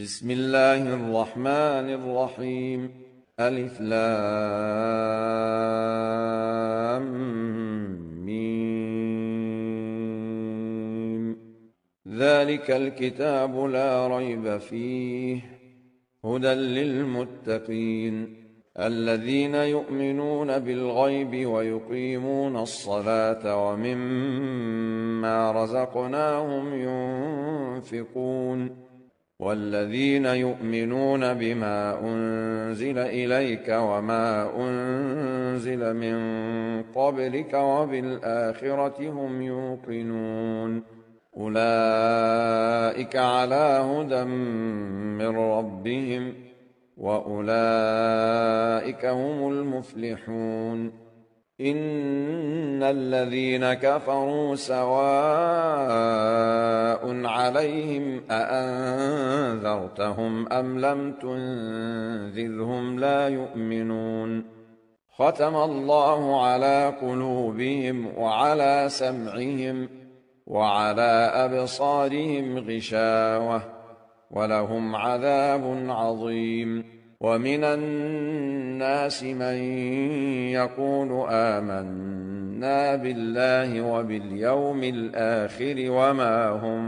بسم الله الرحمن الرحيم. ألف لام ميم. ذلك الكتاب لا ريب فيه هدى للمتقين الذين يؤمنون بالغيب ويقيمون الصلاة ومما رزقناهم ينفقون والذين يؤمنون بما أنزل إليك وما أنزل من قبلك وبالآخرة هم يوقنون أولئك على هدى من ربهم وأولئك هم المفلحون إن الذين كفروا سواء عليهم أأنذرتهم أم لم تنذرهم لا يؤمنون ختم الله على قلوبهم وعلى سمعهم وعلى أبصارهم غشاوة ولهم عذاب عظيم ومن الناس من يقول آمنا بالله وباليوم الآخر وما هم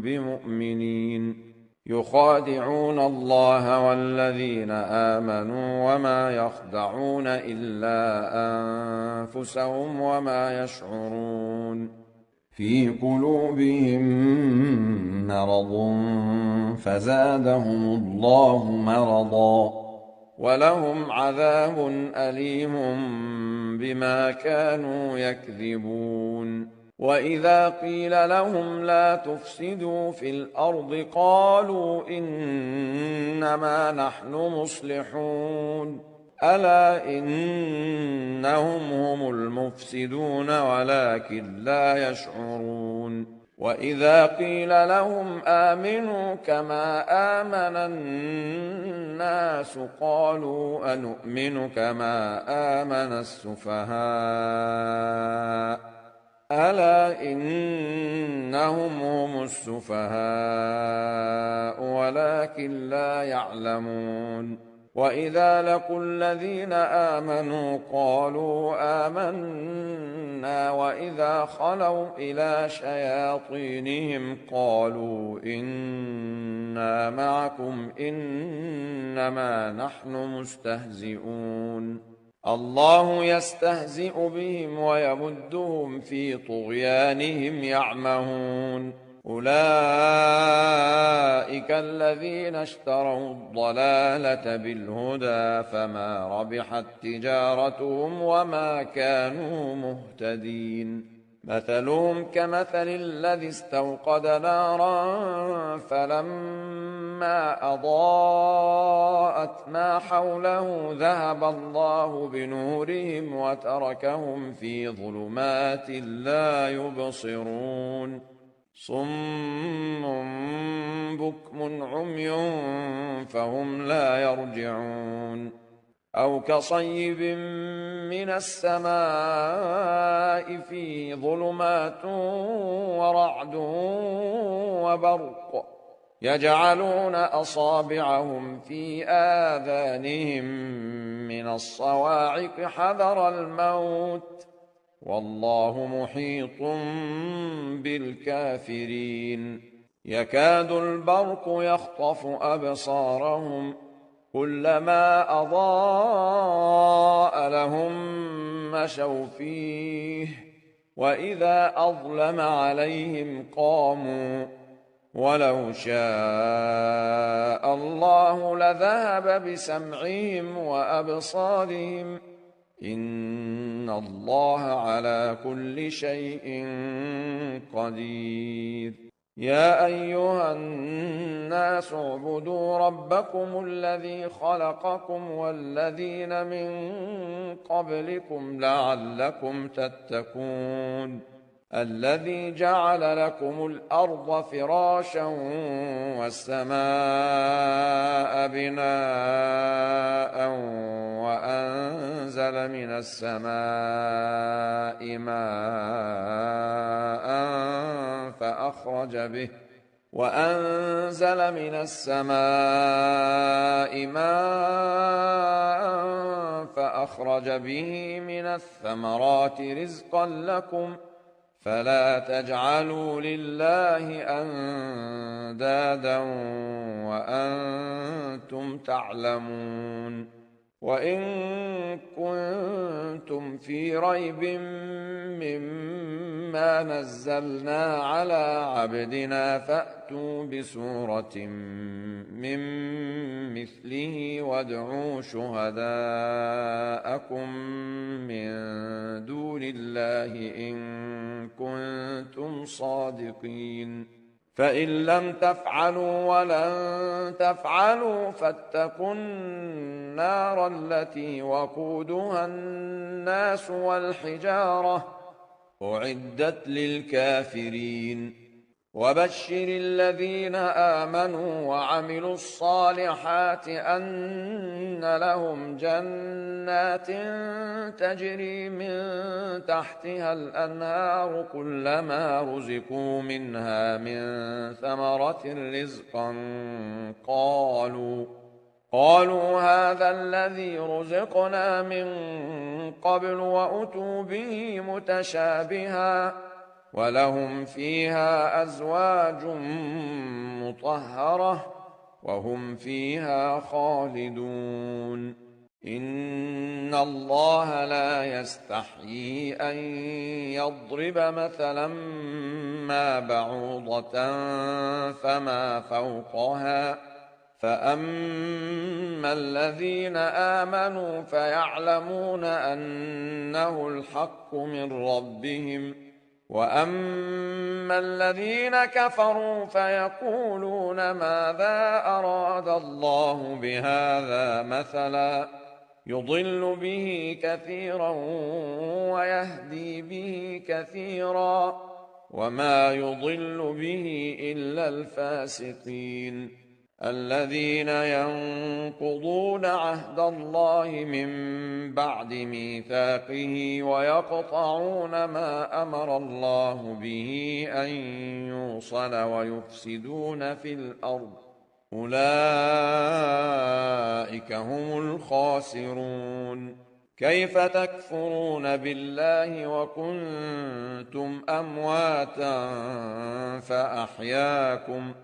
بمؤمنين يخادعون الله والذين آمنوا وما يخدعون إلا أنفسهم وما يشعرون في قلوبهم مرض فزادهم الله مرضا ولهم عذاب أليم بما كانوا يكذبون وإذا قيل لهم لا تفسدوا في الأرض قالوا إنما نحن مصلحون ألا إنهم هم المفسدون ولكن لا يشعرون وإذا قيل لهم آمنوا كما آمن الناس قالوا أنؤمن كما آمن السفهاء ألا إنهم هم السفهاء ولكن لا يعلمون وإذا لقوا الذين آمنوا قالوا آمنا وإذا خلوا إلى شياطينهم قالوا إنا معكم إنما نحن مستهزئون الله يستهزئ بهم ويمدهم في طغيانهم يعمهون أولئك الذين اشتروا الضلالة بالهدى فما ربحت تجارتهم وما كانوا مهتدين مثلهم كمثل الذي استوقد نارا فلما أضاءت ما حوله ذهب الله بنورهم وتركهم في ظلمات لا يبصرون صم بكم عمي فهم لا يرجعون أو كصيب من السماء في ظلمات ورعد وبرق يجعلون أصابعهم في آذانهم من الصواعق حذر الموت والله محيط بالكافرين يكاد البرق يخطف أبصارهم كلما أضاء لهم مشوا فيه وإذا أظلم عليهم قاموا ولو شاء الله لذهب بسمعهم وأبصارهم إن الله على كل شيء قدير يا أيها الناس اعبدوا ربكم الذي خلقكم والذين من قبلكم لعلكم تتقون الذي جعل لكم الأرض فراشا والسماء بناء وأنزل من السماء ماء وأنزل من السماء ماء فأخرج به من الثمرات رزقا لكم فلا تجعلوا لله أندادا وأنتم تعلمون. وإن كنتم في ريب مما نزلنا على عبدنا فأتوا بسورة من مثله وادعوا شهداءكم من دون الله إن كنتم صادقين. فإن لم تفعلوا ولن تفعلوا فاتقوا النار التي وقودها الناس والحجارة أعدت للكافرين. وبشر الذين آمنوا وعملوا الصالحات أن لهم جنات تجري من تحتها الأنهار كلما رزقوا منها من ثمرة رزقا قالوا هذا الذي رزقنا من قبل وأتوا به متشابها ولهم فيها أزواج مطهرة وهم فيها خالدون. إن الله لا يستحيي أن يضرب مثلا ما بعوضة فما فوقها فأما الذين آمنوا فيعلمون أنه الحق من ربهم وأما الذين كفروا فيقولون ماذا أراد الله بهذا مثلا يضل به كثيرا ويهدي به كثيرا وما يضل به إلا الفاسقين الذين ينقضون عهد الله من بعد ميثاقه ويقطعون ما أمر الله به أن يوصل ويفسدون في الأرض أولئك هم الخاسرون. كيف تكفرون بالله وكنتم أمواتا فأحياكم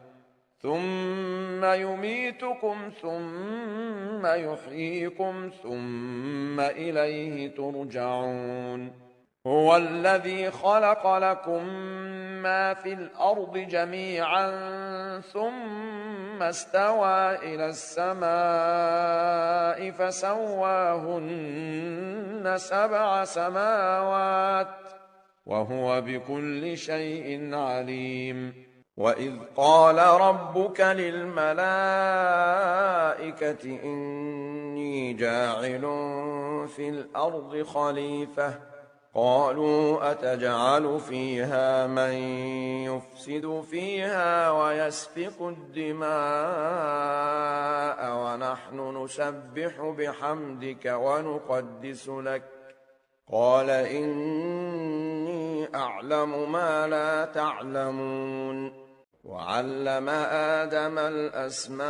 ثم يميتكم ثم يحييكم ثم إليه ترجعون. هو الذي خلق لكم ما في الأرض جميعا ثم استوى إلى السماء فسواهن 7 سماوات وهو بكل شيء عليم. وإذ قال ربك للملائكة إني جاعل في الأرض خليفة قالوا أتجعل فيها من يفسد فيها ويسفك الدماء ونحن نسبح بحمدك ونقدس لك قال إني أعلم ما لا تعلمون. وعلم آدم الأسماء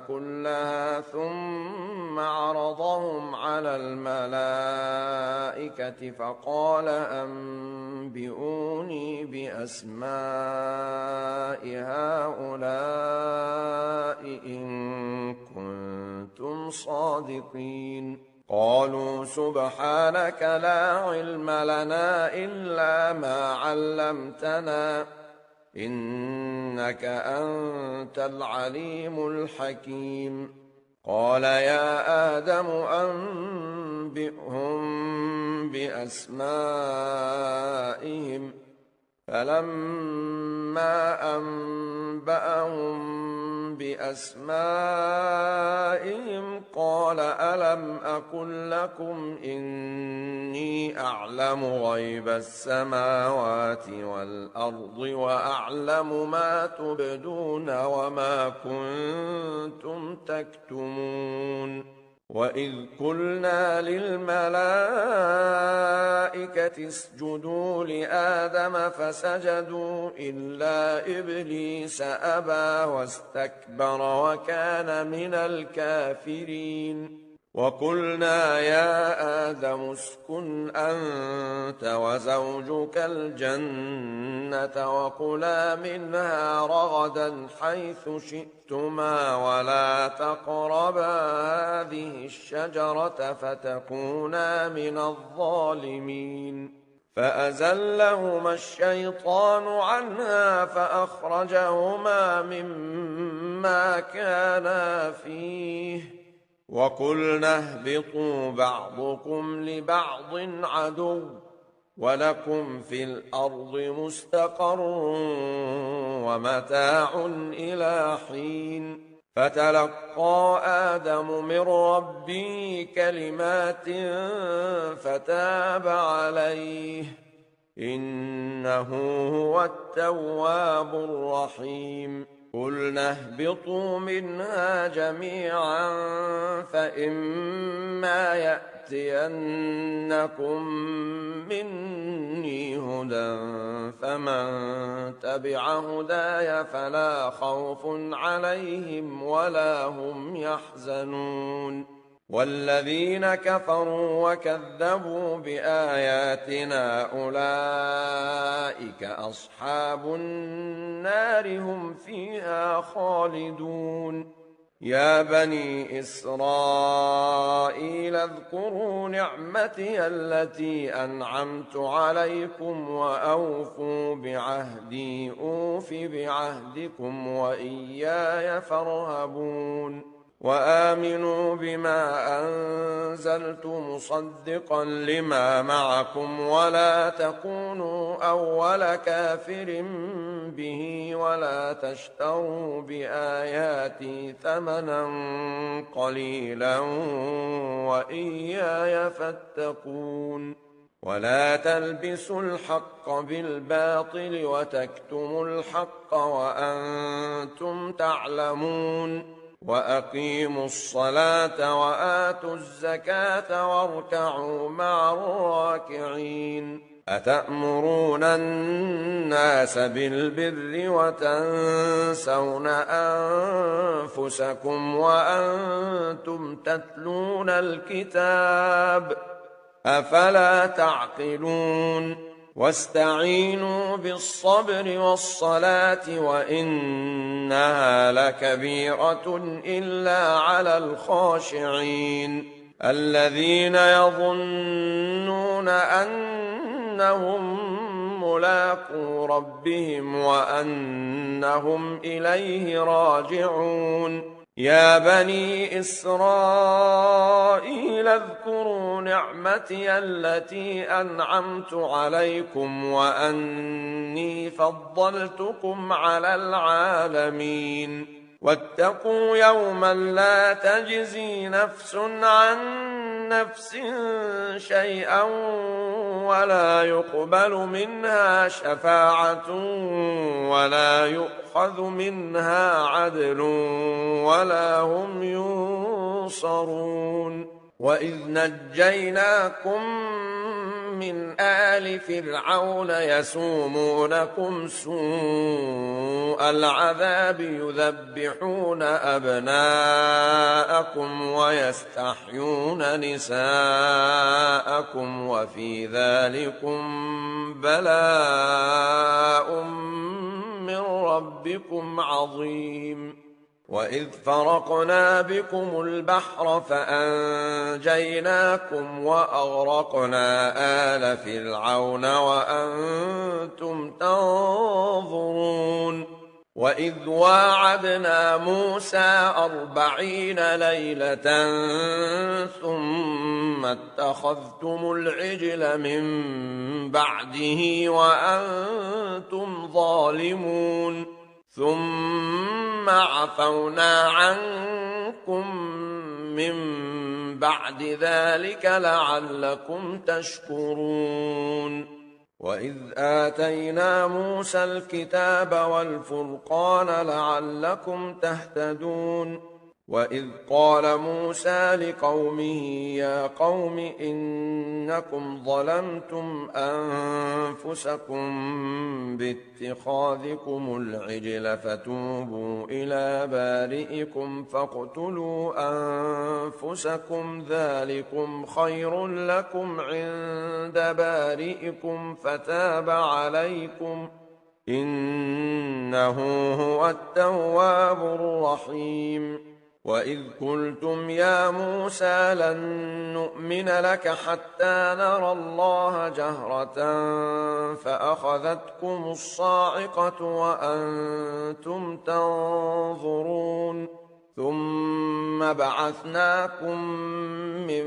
كلها ثم عرضهم على الملائكة فقال أنبئوني بأسماء هؤلاء إن كنتم صادقين. قالوا سبحانك لا علم لنا إلا ما علمتنا إنك أنت العليم الحكيم. قال يا آدم أنبئهم بأسمائهم فلما أنبأهم بأسمائهم قال ألم أقل لكم إني أعلم غيب السماوات والأرض وأعلم ما تبدون وما كنتم تكتمون. وإذ قلنا للملائكة اسجدوا لآدم فسجدوا إلا إبليس أبى واستكبر وكان من الكافرين وقلنا يا آدم اسكن أنت وزوجك الجنة وكلا منها رغدا حيث شئتما ولا تقربا هذه الشجرة فتكونا من الظالمين فأزلهما الشيطان عنها فأخرجهما مما كانا فيه وقلنا اهبطوا بعضكم لبعض عدو ولكم في الأرض مستقر ومتاع إلى حين فتلقى آدم من ربه كلمات فتاب عليه إنه هو التواب الرحيم قلنا اهبطوا منها جميعا فإما يأتينكم مني هدى فمن تبع هداي فلا خوف عليهم ولا هم يحزنون والذين كفروا وكذبوا بآياتنا أولئك أصحاب النار هم فيها خالدون يا بني إسرائيل اذكروا نعمتي التي أنعمت عليكم وأوفوا بعهدي أوف بعهدكم وإياي فارهبون وآمنوا بما أنزلت مصدقا لما معكم ولا تكونوا أول كافر به ولا تشتروا بآياتي ثمنا قليلا وإياي فاتقون ولا تلبسوا الحق بالباطل وتكتموا الحق وأنتم تعلمون وأقيموا الصلاة وآتوا الزكاة واركعوا مع الراكعين أتأمرون الناس بالبر وتنسون أنفسكم وأنتم تتلون الكتاب أفلا تعقلون واستعينوا بالصبر والصلاة وإنها لكبيرة إلا على الخاشعين الذين يظنون أنهم ملاقو ربهم وأنهم إليه راجعون يا بني إسرائيل اذكروا نعمتي التي أنعمت عليكم وأني فضلتكم على العالمين واتقوا يوما لا تجزي نفس عن نفس شيئا ولا يقبل منها شفاعة ولا يؤخذ منها عدل ولا هم ينصرون وإذ نجيناكم من آل فرعون يسومونكم سوء العذاب يذبحون أبناءكم ويستحيون نساءكم وفي ذلكم بلاء من ربكم عظيم وإذ فرقنا بكم البحر فأنجيناكم وأغرقنا آل فرعون وأنتم تنظرون وإذ واعدنا موسى 40 ليلة ثم اتخذتم العجل من بعده وأنتم ظالمون ثم عفونا عنكم من بعد ذلك لعلكم تشكرون وإذ آتينا موسى الكتاب والفرقان لعلكم تهتدون وإذ قال موسى لقومه يا قوم إنكم ظلمتم أنفسكم باتخاذكم العجل فتوبوا إلى بارئكم فاقتلوا أنفسكم ذلكم خير لكم عند بارئكم فتاب عليكم إنه هو التواب الرحيم وإذ قلتم يا موسى لن نؤمن لك حتى نرى الله جهرة فأخذتكم الصاعقة وأنتم تنظرون ثم بعثناكم من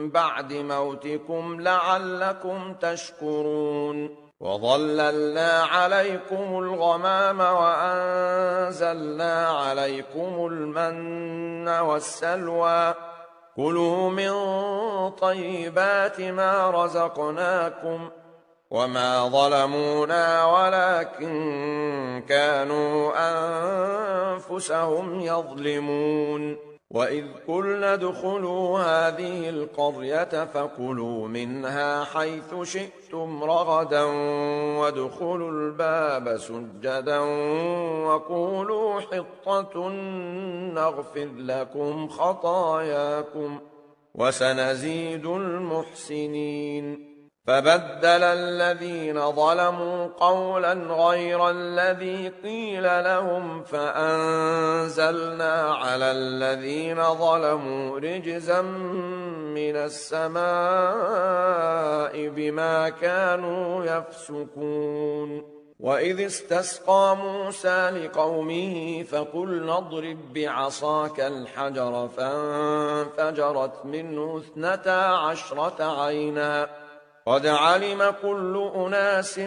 بعد موتكم لعلكم تشكرون وظللنا عليكم الغمام وأنزلنا عليكم المن والسلوى كلوا من طيبات ما رزقناكم وما ظلمونا ولكن كانوا أنفسهم يظلمون وإذ قلنا ادخلوا هذه القرية فكلوا منها حيث شئتم رغدا وادخلوا الباب سجدا وقولوا حطة نغفر لكم خطاياكم وسنزيد المحسنين فبدل الذين ظلموا قولا غير الذي قيل لهم فأنزلنا على الذين ظلموا رجزا من السماء بما كانوا يفسقون وإذ استسقى موسى لقومه فقلنا اضرب بعصاك الحجر فانفجرت منه 12 عينا قد علم كل أناس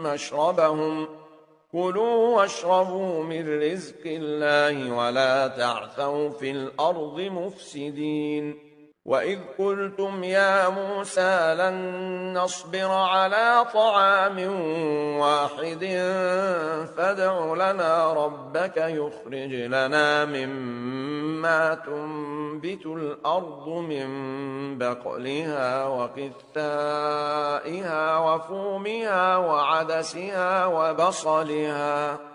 مشربهم كلوا واشربوا من رزق الله ولا تعثوا في الأرض مفسدين وإذ قلتم يا موسى لن نصبر على طعام واحد فادع لنا ربك يخرج لنا مما تنبت الأرض من بقلها وقثائها وفومها وعدسها وبصلها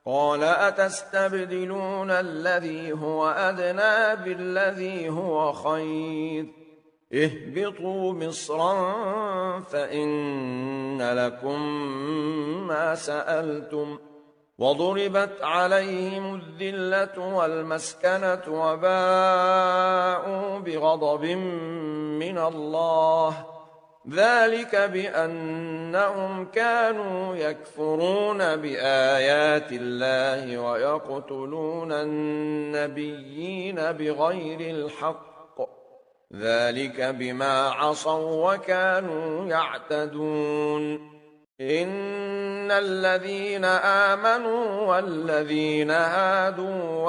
قال أتستبدلون الذي هو أدنى بالذي هو خير اهبطوا مصرا فإن لكم ما سألتم وضربت عليهم الذلة والمسكنة وباءوا بغضب من الله ذلك بأنهم كانوا يكفرون بآيات الله ويقتلون النبيين بغير الحق ذلك بما عصوا وكانوا يعتدون إن الذين آمنوا والذين هادوا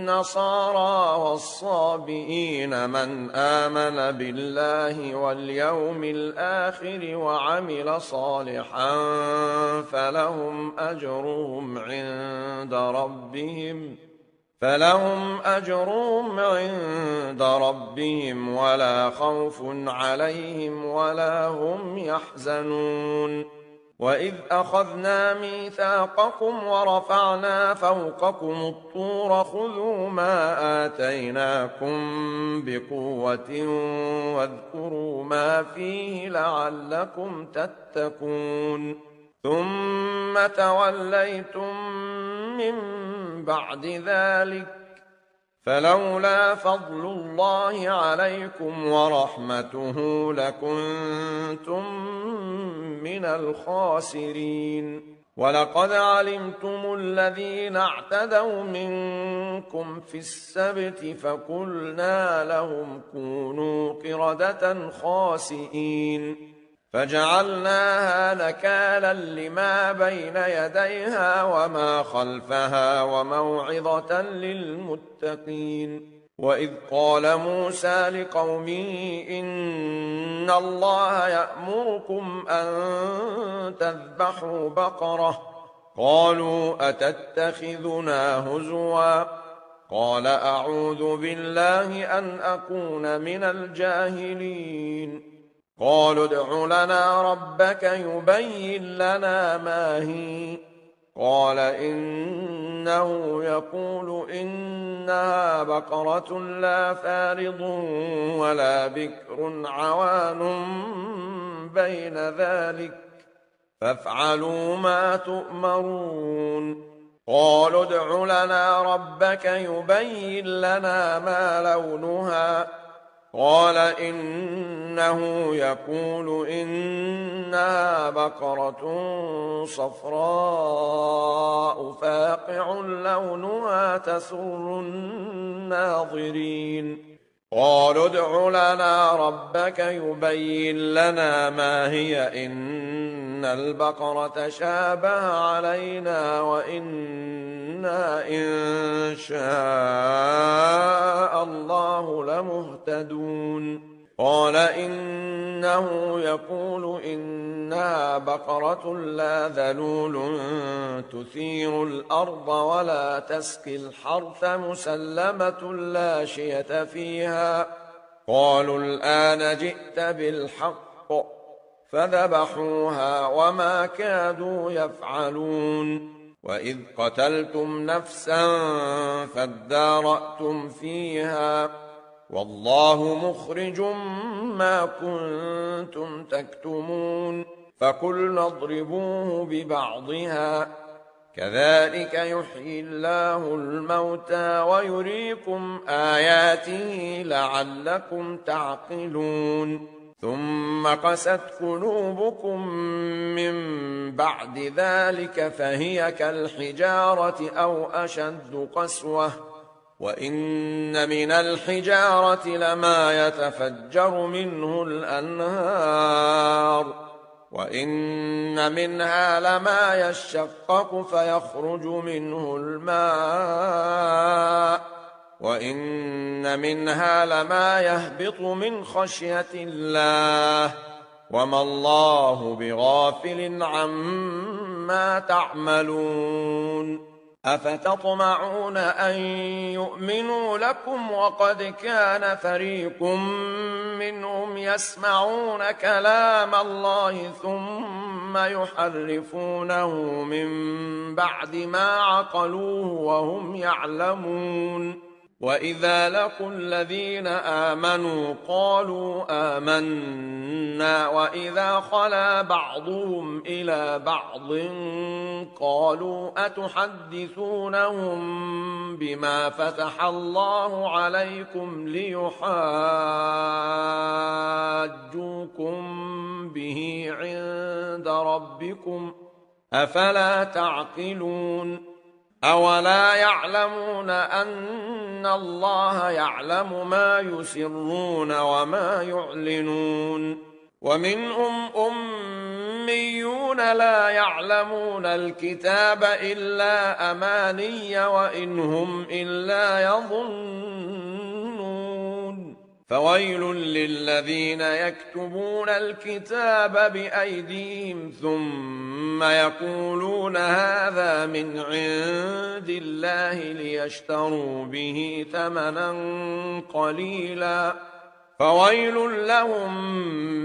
والنصارى والصابئين من آمن بالله واليوم الآخر وعمل صالحا فلهم أجرهم عند ربهم ولا خوف عليهم ولا هم يحزنون وإذ أخذنا ميثاقكم ورفعنا فوقكم الطور خذوا ما آتيناكم بقوة واذكروا ما فيه لعلكم تتقون ثم توليتم من بعد ذلك فلولا فضل الله عليكم ورحمته لكنتم من الخاسرين ولقد علمتم الذين اعتدوا منكم في السبت فقلنا لهم كونوا قردة خاسئين فجعلناها نكالا لما بين يديها وما خلفها وموعظة للمتقين وإذ قال موسى لقومه إن الله يأمركم أن تذبحوا بقرة قالوا أتتخذنا هزوا قال أعوذ بالله أن أكون من الجاهلين قالوا ادع لنا ربك يبين لنا ما هي قال إنه يقول إنها بقرة لا فارض ولا بكر عوان بين ذلك فافعلوا ما تؤمرون قالوا ادع لنا ربك يبين لنا ما لونها قال إنه يقول إنها بقرة صفراء فاقع لونها تسر الناظرين قالوا ادع لنا ربك يبين لنا ما هي إن البقرة شابه علينا وإنا إن شاء الله لمهتدون قال إنه يقول إنها بقرة لا ذلول تثير الأرض ولا تسقي الحرث مسلمة لا شية فيها قالوا الآن جئت بالحق فذبحوها وما كادوا يفعلون وإذ قتلتم نفسا فادارأتم فيها والله مخرج ما كنتم تكتمون فقلنا اضربوه ببعضها كذلك يحيي الله الموتى ويريكم آياته لعلكم تعقلون ثم قست قلوبكم من بعد ذلك فهي كالحجارة أو أشد قسوة وإن من الحجارة لما يتفجر منه الأنهار وإن منها لما يشقق فيخرج منه الماء وإن منها لما يهبط من خشية الله وما الله بغافل عما تعملون أفتطمعون أن يؤمنوا لكم وقد كان فريق منهم يسمعون كلام الله ثم يحرفونه من بعد ما عقلوه وهم يعلمون وإذا لقوا الذين آمنوا قالوا آمنا وإذا خلا بعضهم إلى بعض قالوا أتحدثونهم بما فتح الله عليكم ليحاجوكم به عند ربكم أفلا تعقلون أولا يعلمون أن الله يعلم ما يسرون وما يعلنون ومنهم أميون لا يعلمون الكتاب إلا أماني وإن هم إلا يظنون فويل للذين يكتبون الكتاب بأيديهم ثم يقولون هذا من عند الله ليشتروا به ثمنا قليلا فويل لهم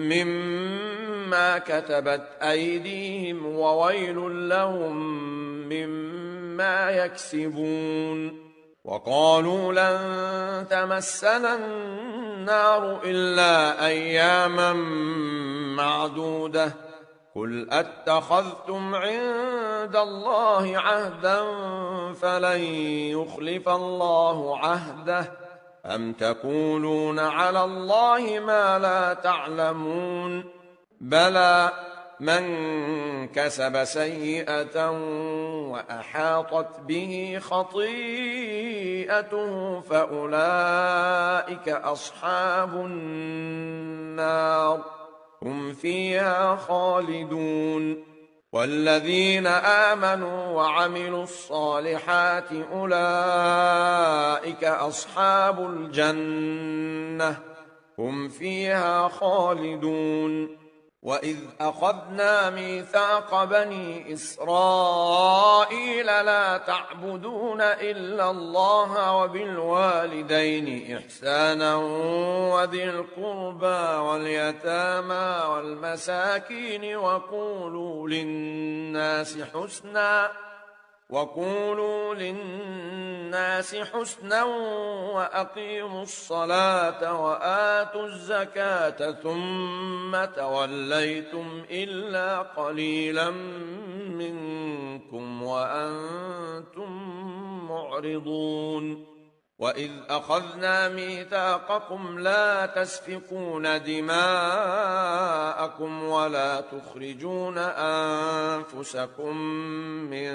مما كتبت أيديهم وويل لهم مما يكسبون وقالوا لن تمسنا النار إلا أياما معدودة قل أتخذتم عند الله عهدا فلن يخلف الله عهده أم تقولون على الله ما لا تعلمون بلى من كسب سيئة وأحاطت به خطيئته فأولئك أصحاب النار هم فيها خالدون والذين آمنوا وعملوا الصالحات أولئك أصحاب الجنة هم فيها خالدون وإذ أخذنا ميثاق بني إسرائيل لا تعبدون إلا الله وبالوالدين إحسانا وذي القربى واليتامى والمساكين وقولوا للناس حسنا وأقيموا الصلاة وآتوا الزكاة ثم توليتم إلا قليلا منكم وأنتم معرضون وإذ أخذنا ميثاقكم لا تسفكون دماءكم ولا تخرجون أنفسكم من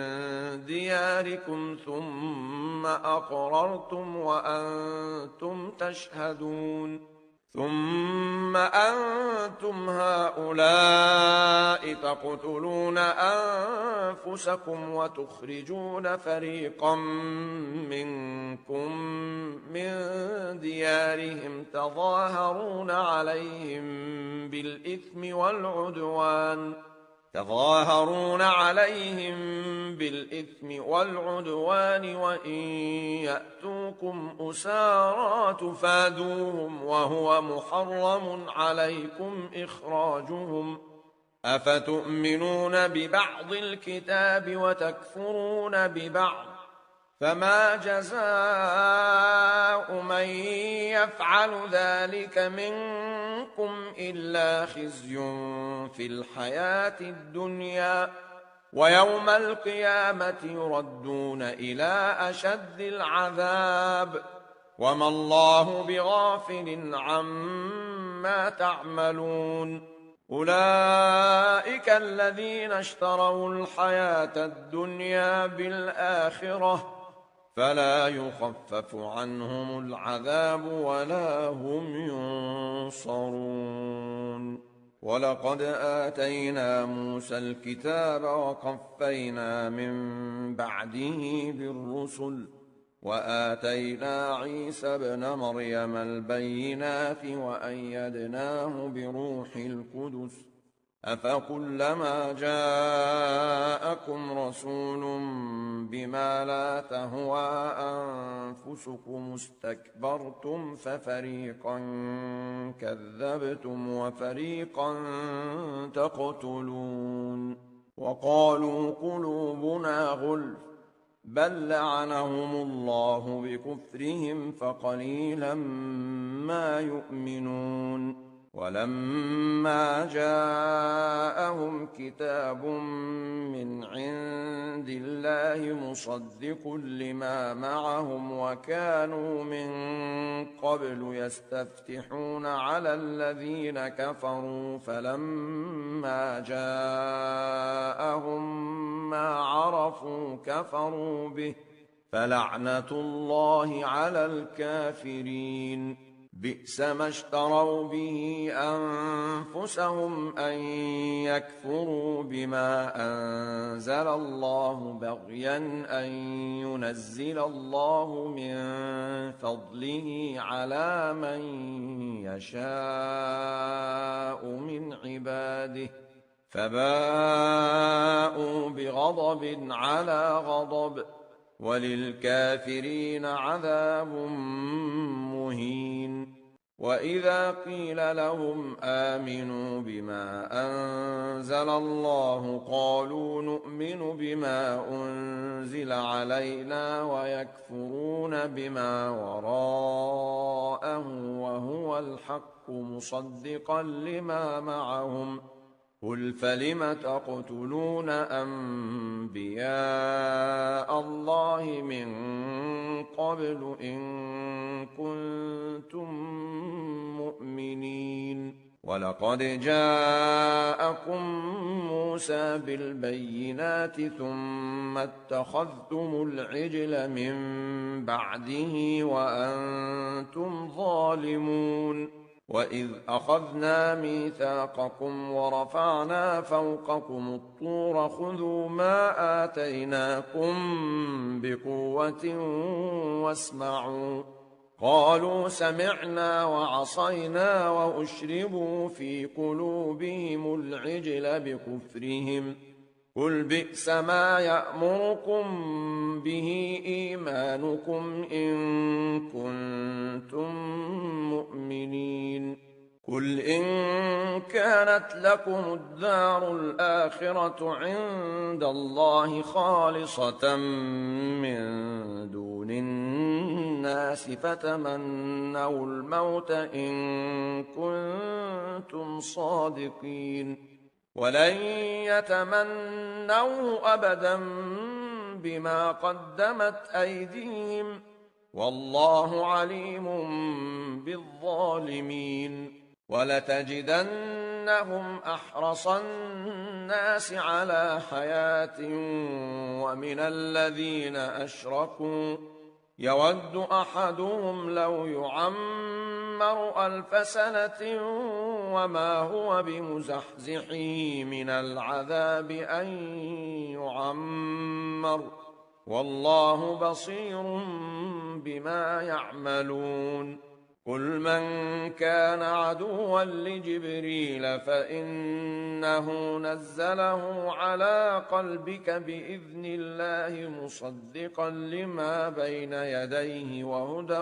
دياركم ثم أقررتم وأنتم تشهدون ثم أنتم هؤلاء تقتلون أنفسكم وتخرجون فريقا منكم من ديارهم تظاهرون عليهم بالإثم والعدوان وإن يأتوكم أسارى تفادوهم وهو محرم عليكم إخراجهم أفتؤمنون ببعض الكتاب وتكفرون ببعض فما جزاء من يفعل ذلك منكم إلا خزي في الحياة الدنيا ويوم القيامة يردون إلى أشد العذاب وما الله بغافل عما تعملون أولئك الذين اشتروا الحياة الدنيا بالآخرة فلا يخفف عنهم العذاب ولا هم ينصرون ولقد آتينا موسى الكتاب وقفينا من بعده بالرسل وآتينا عيسى ابن مريم البينات وأيدناه بروح القدس أفكلما جاءكم رسول بما لا تهوى أنفسكم استكبرتم ففريقا كذبتم وفريقا تقتلون وقالوا قلوبنا غلف بل لعنهم الله بكفرهم فقليلا ما يؤمنون ولما جاءهم كتاب من عند الله مصدق لما معهم وكانوا من قبل يستفتحون على الذين كفروا فلما جاءهم ما عرفوا كفروا به فلعنة الله على الكافرين بئس ما اشتروا به أنفسهم أن يكفروا بما أنزل الله بغيا أن ينزل الله من فضله على من يشاء من عباده فباءوا بغضب على غضب وللكافرين عذاب مهين وإذا قيل لهم آمنوا بما أنزل الله قالوا نؤمن بما أنزل علينا ويكفرون بما وراءه وهو الحق مصدقا لما معهم قل فلم تقتلون أنبياء الله من قبل إن كنتم مؤمنين ولقد جاءكم موسى بالبينات ثم اتخذتم العجل من بعده وأنتم ظالمون وإذ أخذنا ميثاقكم ورفعنا فوقكم الطور خذوا ما آتيناكم بقوة واسمعوا قالوا سمعنا وعصينا وأشربوا في قلوبهم العجل بكفرهم قل بئس ما يأمركم به إيمانكم إن كنتم مؤمنين قل إن كانت لكم الدار الآخرة عند الله خالصة من دون الناس فتمنوا الموت إن كنتم صادقين ولن يتمنوه أبدا بما قدمت أيديهم والله عليم بالظالمين ولتجدنهم أحرص الناس على حياة ومن الذين أشركوا يود أحدهم لو يعمر 1000 سنة وما هو بمزحزحه من العذاب أن يعمر والله بصير بما يعملون قل من كان عدوا لجبريل فإنه نزله على قلبك بإذن الله مصدقا لما بين يديه وهدى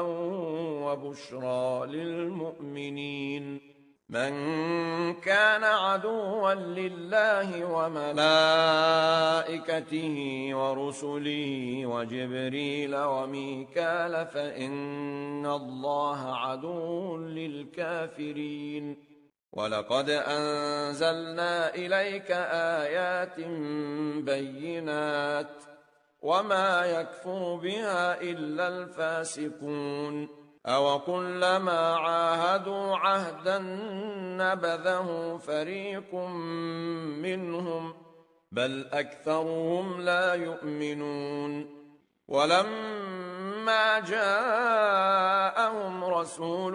وبشرى للمؤمنين من كان عدوا لله وملائكته ورسله وجبريل وميكال فإن الله عدو للكافرين ولقد أنزلنا إليك آيات بينات وما يكفر بها إلا الفاسقون أوكلما عاهدوا عهدا نبذه فريق منهم بل أكثرهم لا يؤمنون ولما جاءهم رسول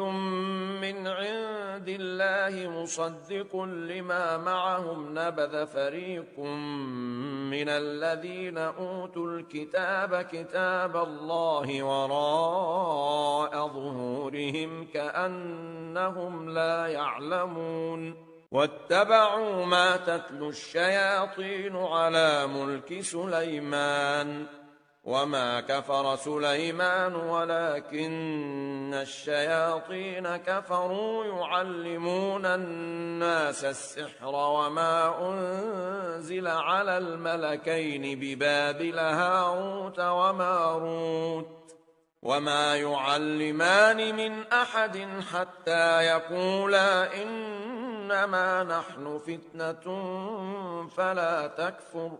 من عند الله مصدق لما معهم نبذ فريق من الذين أوتوا الكتاب كتاب الله وراء ظهورهم كأنهم لا يعلمون واتبعوا ما تتلو الشياطين على ملك سليمان وما كفر سليمان ولكن الشياطين كفروا يعلمون الناس السحر وما أنزل على الملكين ببابل هاروت وماروت وما يعلمان من أحد حتى يقولا إنما نحن فتنة فلا تكفر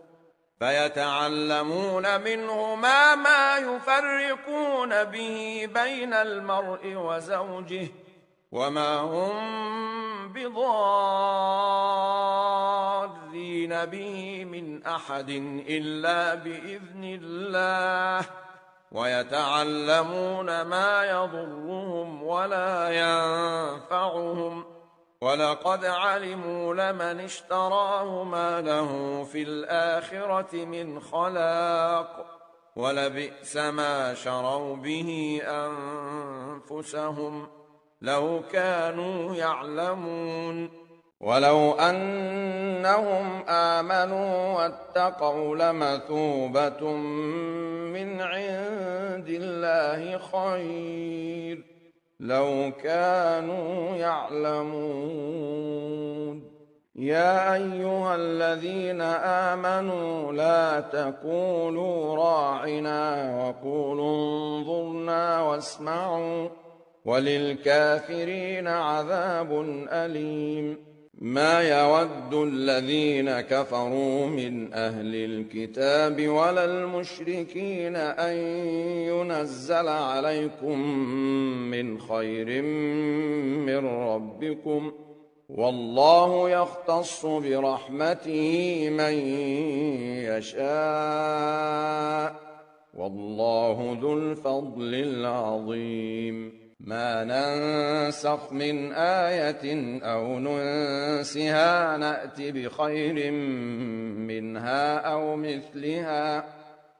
فيتعلمون منهما ما يفرقون به بين المرء وزوجه وما هم بضارين به من أحد إلا بإذن الله ويتعلمون ما يضرهم ولا ينفعهم ولقد علموا لمن اشتراه ما له في الآخرة من خلاق ولبئس ما شروا به أنفسهم لو كانوا يعلمون ولو أنهم آمنوا واتقوا لمثوبة من عند الله خير لو كانوا يعلمون يا أيها الذين آمنوا لا تقولوا راعنا وقولوا انظرنا واسمعوا وللكافرين عذاب أليم ما يود الذين كفروا من أهل الكتاب ولا المشركين أن ينزل عليكم من خير من ربكم والله يختص برحمته من يشاء والله ذو الفضل العظيم ما ننسخ من آية أو ننسها نأت بخير منها أو مثلها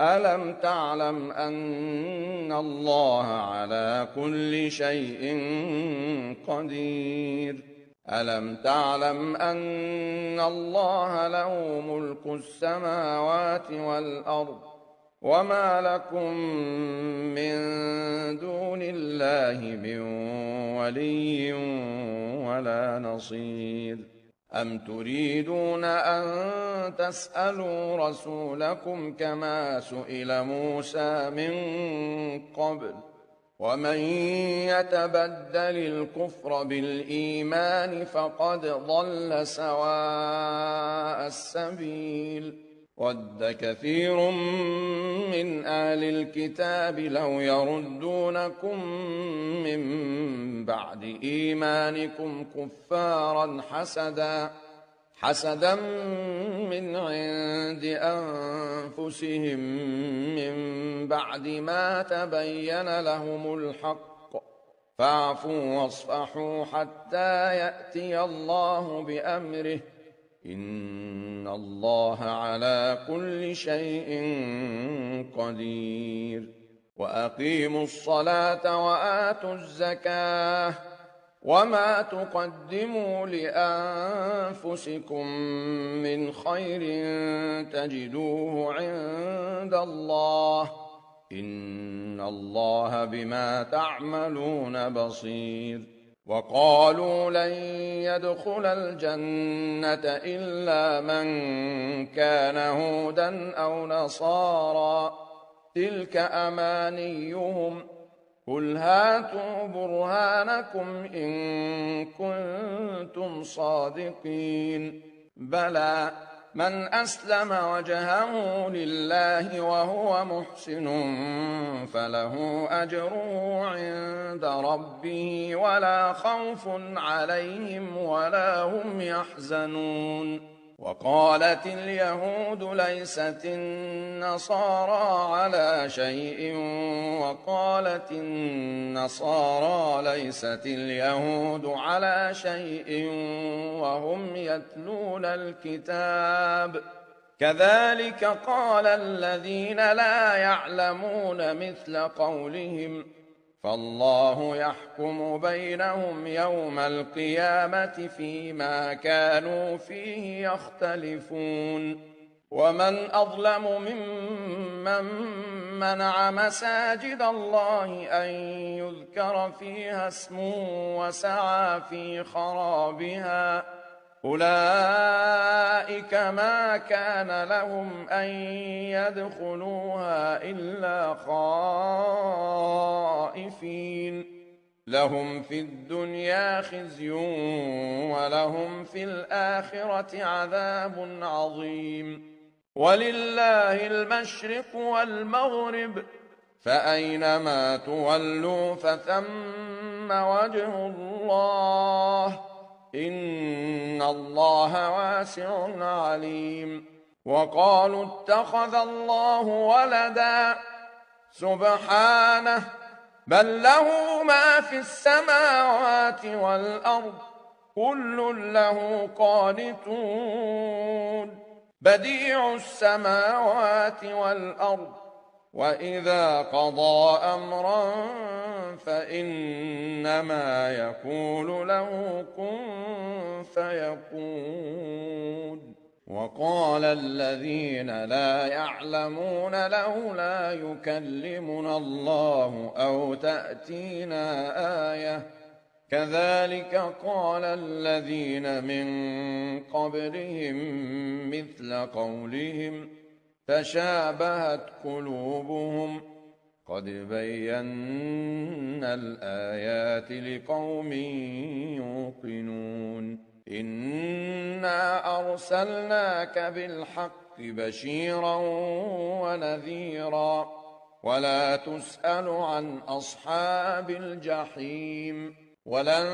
ألم تعلم أن الله على كل شيء قدير ألم تعلم أن الله له ملك السماوات والأرض وما لكم من دون الله من ولي ولا نصير أم تريدون أن تسألوا رسولكم كما سئل موسى من قبل ومن يتبدل الكفر بالإيمان فقد ضل سواء السبيل ود كثير من أهل الكتاب لو يردونكم من بعد إيمانكم كفارا حسدا من عند أنفسهم من بعد ما تبين لهم الحق فاعفوا واصفحوا حتى يأتي الله بأمره إن الله على كل شيء قدير وأقيموا الصلاة وآتوا الزكاة وما تقدموا لأنفسكم من خير تجدوه عند الله إن الله بما تعملون بصير وقالوا لن يدخل الجنة إلا من كان هودا أو نصارى تلك أمانيهم قل هاتوا برهانكم إن كنتم صادقين بلى من أسلم وجهه لله وهو محسن فله أجره عند ربه ولا خوف عليهم ولا هم يحزنون وقالت اليهود ليست النصارى على شيء وقالت النصارى ليست اليهود على شيء وهم يتلون الكتاب كذلك قال الذين لا يعلمون مثل قولهم فالله يحكم بينهم يوم القيامة فيما كانوا فيه يختلفون ومن أظلم ممن منع مساجد الله أن يذكر فيها اسمه وسعى في خرابها أولئك ما كان لهم أن يدخلوها إلا خائفين لهم في الدنيا خزي ولهم في الآخرة عذاب عظيم ولله المشرق والمغرب فأينما تولوا فثم وجه الله إن الله واسع عليم وقالوا اتخذ الله ولدا سبحانه بل له ما في السماوات والأرض كل له قانتون بديع السماوات والأرض وإذا قضى أمرا فإنما يقول له كن فيكون وقال الذين لا يعلمون لولا يكلمنا الله أو تأتينا آية كذلك قال الذين من قبلهم مثل قولهم تشابهت قلوبهم قد بينا الآيات لقوم يوقنون إنا أرسلناك بالحق بشيرا ونذيرا ولا تسأل عن أصحاب الجحيم ولن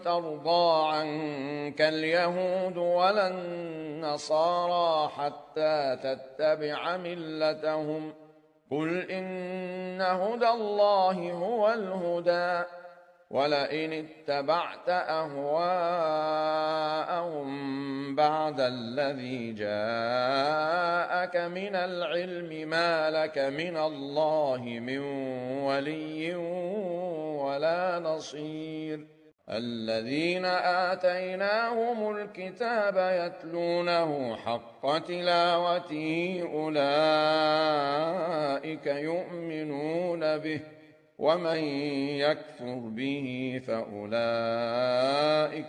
ترضى عنك اليهود ولا النصارى حتى تتبع ملتهم قل إن هدى الله هو الهدى ولئن اتبعت أهواءهم بعد الذي جاءك من العلم ما لك من الله من ولي ولا نصير الذين آتيناهم الكتاب يتلونه حق تلاوته أولئك يؤمنون به ومن يكفر به فأولئك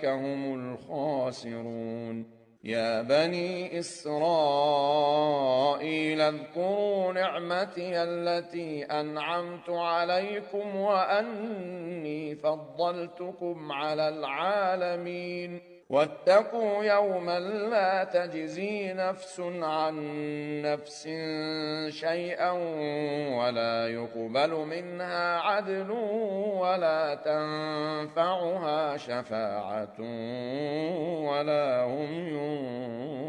هم الخاسرون يا بني إسرائيل اذكروا نعمتي التي أنعمت عليكم وأني فضلتكم على العالمين واتقوا يوما لا تجزي نفس عن نفس شيئا ولا يقبل منها عدل ولا تنفعها شفاعة ولا هم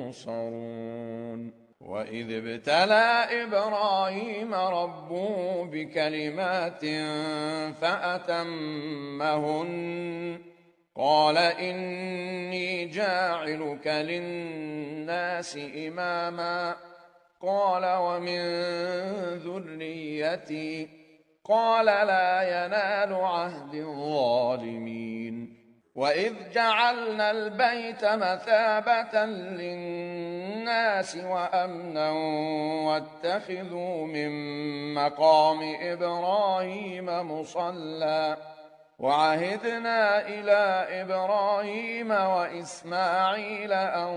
ينصرون وإذ ابتلى إبراهيم ربه بكلمات فأتمهن قال إني جاعلك للناس إماما قال ومن ذريتي قال لا ينال عهد الظالمين وإذ جعلنا البيت مثابة للناس وأمنا واتخذوا من مقام إبراهيم مصلى وعهدنا إلى إبراهيم وإسماعيل أن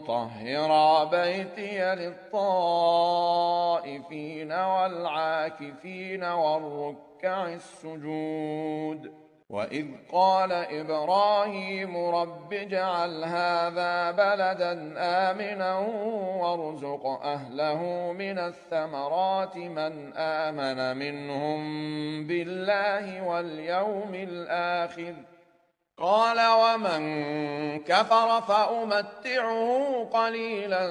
طهرا بيتي للطائفين والعاكفين والركع السجود وإذ قال إبراهيم رب اجعل هذا بلدا آمنا وارزق أهله من الثمرات من آمن منهم بالله واليوم الآخر قال ومن كفر فأمتعه قليلا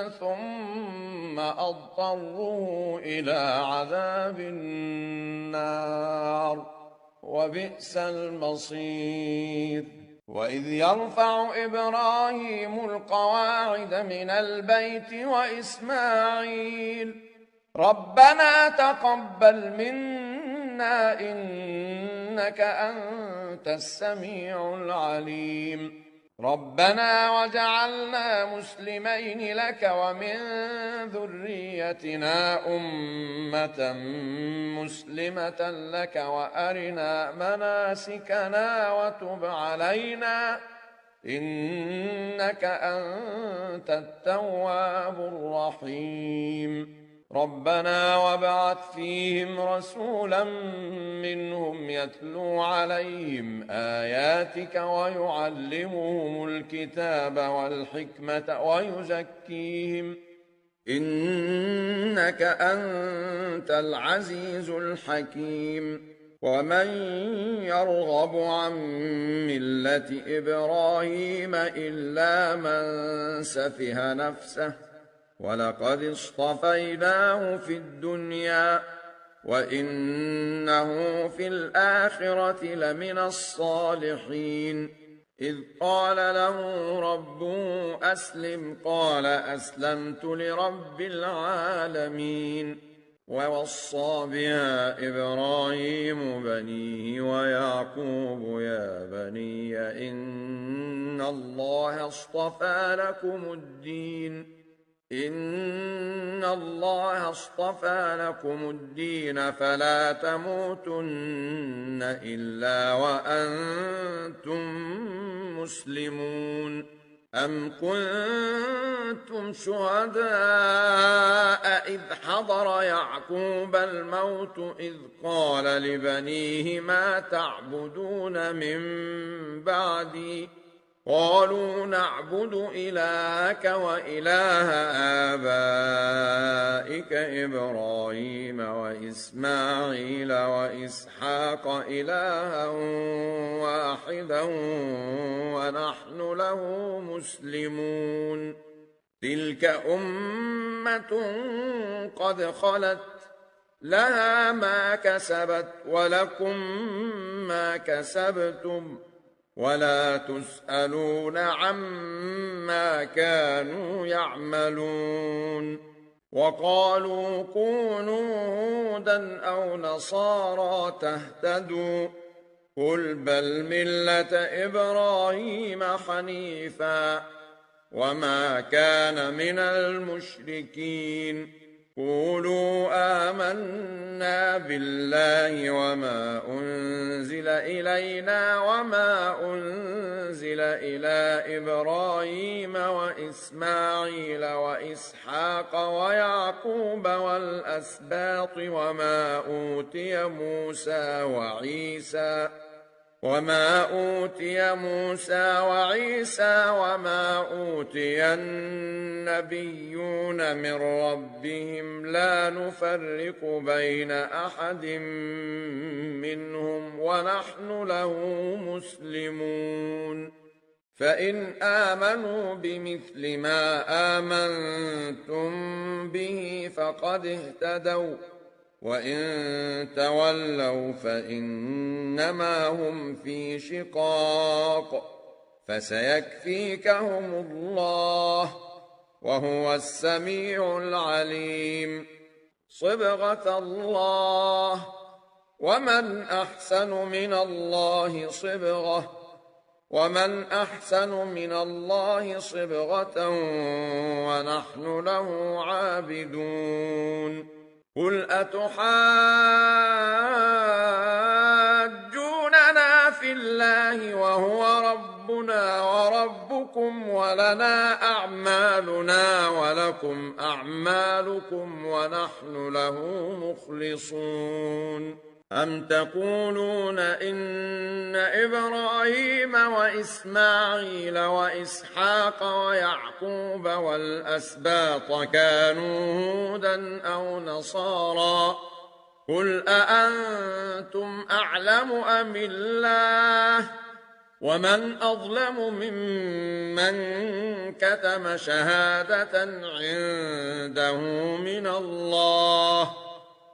ثم أضطره إلى عذاب النار وبئس المصير وإذ يرفع إبراهيم القواعد من البيت وإسماعيل ربنا تقبل منا إنك أنت السميع العليم ربنا وجعلنا مسلمين لك ومن ذريتنا أمة مسلمة لك وأرنا مناسكنا وتب علينا إنك أنت التواب الرحيم ربنا وابعث فيهم رسولا منهم يتلو عليهم آياتك ويعلمهم الكتاب والحكمة ويزكيهم إنك أنت العزيز الحكيم ومن يرغب عن ملة إبراهيم إلا من سفه نفسه ولقد اصطفيناه في الدنيا وإنه في الآخرة لمن الصالحين إذ قال له ربه أسلم قال أسلمت لرب العالمين ووصى بها إبراهيم بنيه ويعقوب يا بني إن الله اصطفى لكم الدين فلا تموتن إلا وأنتم مسلمون أم كنتم شهداء إذ حضر يعقوب الموت إذ قال لبنيه ما تعبدون من بعدي قالوا نعبد إلهك وإله آبائك إبراهيم وإسماعيل وإسحاق إلها واحدا ونحن له مسلمون تلك أمة قد خلت لها ما كسبت ولكم ما كسبتم ولا تسألون عما كانوا يعملون. وقالوا كونوا هودا أو نصارى تهتدوا قل بل ملة إبراهيم حنيفا وما كان من المشركين. قولوا آمنا بالله وما أنزل إلينا وما أنزل إلى إبراهيم وإسماعيل وإسحاق ويعقوب والأسباط وما أوتي موسى وعيسى وما أوتي النبيون من ربهم لا نفرق بين أحد منهم ونحن له مسلمون. فإن آمنوا بمثل ما آمنتم به فقد اهتدوا وإن تولوا فإنما هم في شقاق فسيكفيكهم الله وهو السميع العليم. صبغة الله ومن أحسن من الله صبغة ونحن له عابدون. قل أتحاجوننا في الله وهو ربنا وربكم ولنا أعمالنا ولكم أعمالكم ونحن له مخلصون. أم تقولون إن إبراهيم وإسماعيل وإسحاق ويعقوب والأسباط كانوا هودا أو نصارى قل أأنتم أعلم أم الله ومن أظلم ممن كتم شهادة عنده من الله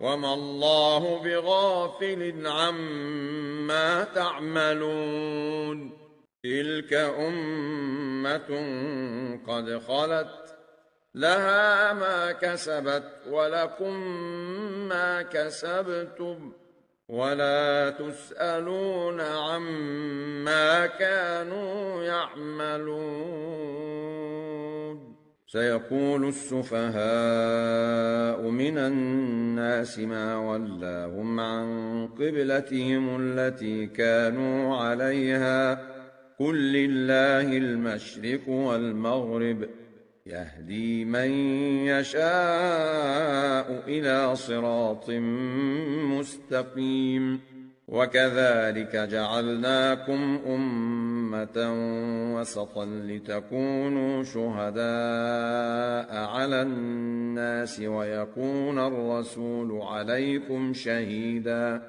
وما الله بغافل عما تعملون. تلك أمة قد خلت لها ما كسبت ولكم ما كسبتم ولا تسألون عما كانوا يعملون. سيقول السفهاء من الناس ما ولاهم عن قبلتهم التي كانوا عليها قل لله المشرق والمغرب يهدي من يشاء إلى صراط مستقيم. وكذلك جعلناكم أمة وسطا لتكونوا شهداء على الناس ويكون الرسول عليكم شهيدا.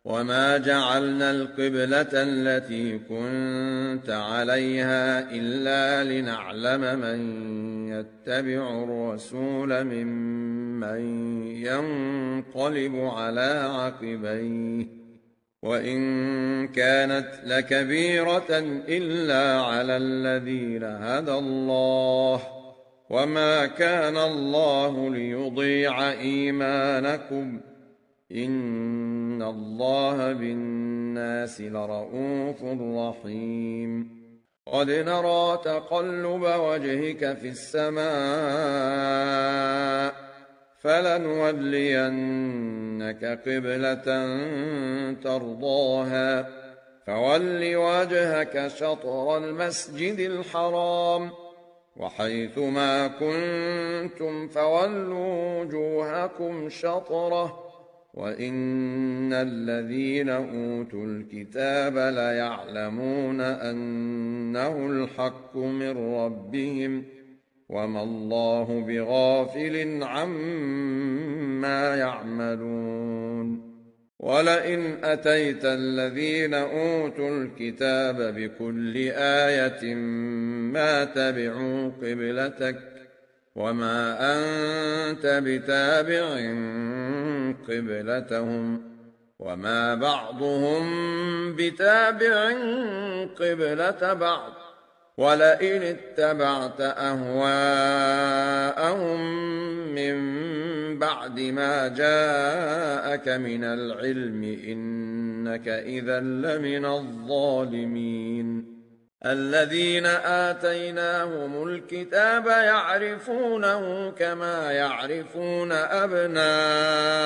وما جعلنا القبلة التي كنت عليها إلا لنعلم من يتبع الرسول ممن ينقلب على عقبيه وإن كانت لكبيرة إلا على الذين هدى الله وما كان الله ليضيع إيمانكم إن الله بالناس لرءوف رحيم. قد نرى تقلب وجهك في السماء فلنولينك قبلة ترضاها فول وجهك شطر المسجد الحرام وحيث ما كنتم فولوا وجوهكم شطره وإن الذين أوتوا الكتاب ليعلمون أنه الحق من ربهم وما الله بغافل عما يعملون. ولئن أتيت الذين أوتوا الكتاب بكل آية ما تبعوا قبلتك وما أنت بتابع قبلتهم وما بعضهم بتابع قبلة بعض ولئن اتبعت أهواءهم من بعد ما جاءك من العلم إنك إذا لمن الظالمين الذين آتيناهم الكتاب يعرفونه كما يعرفون أبناءهم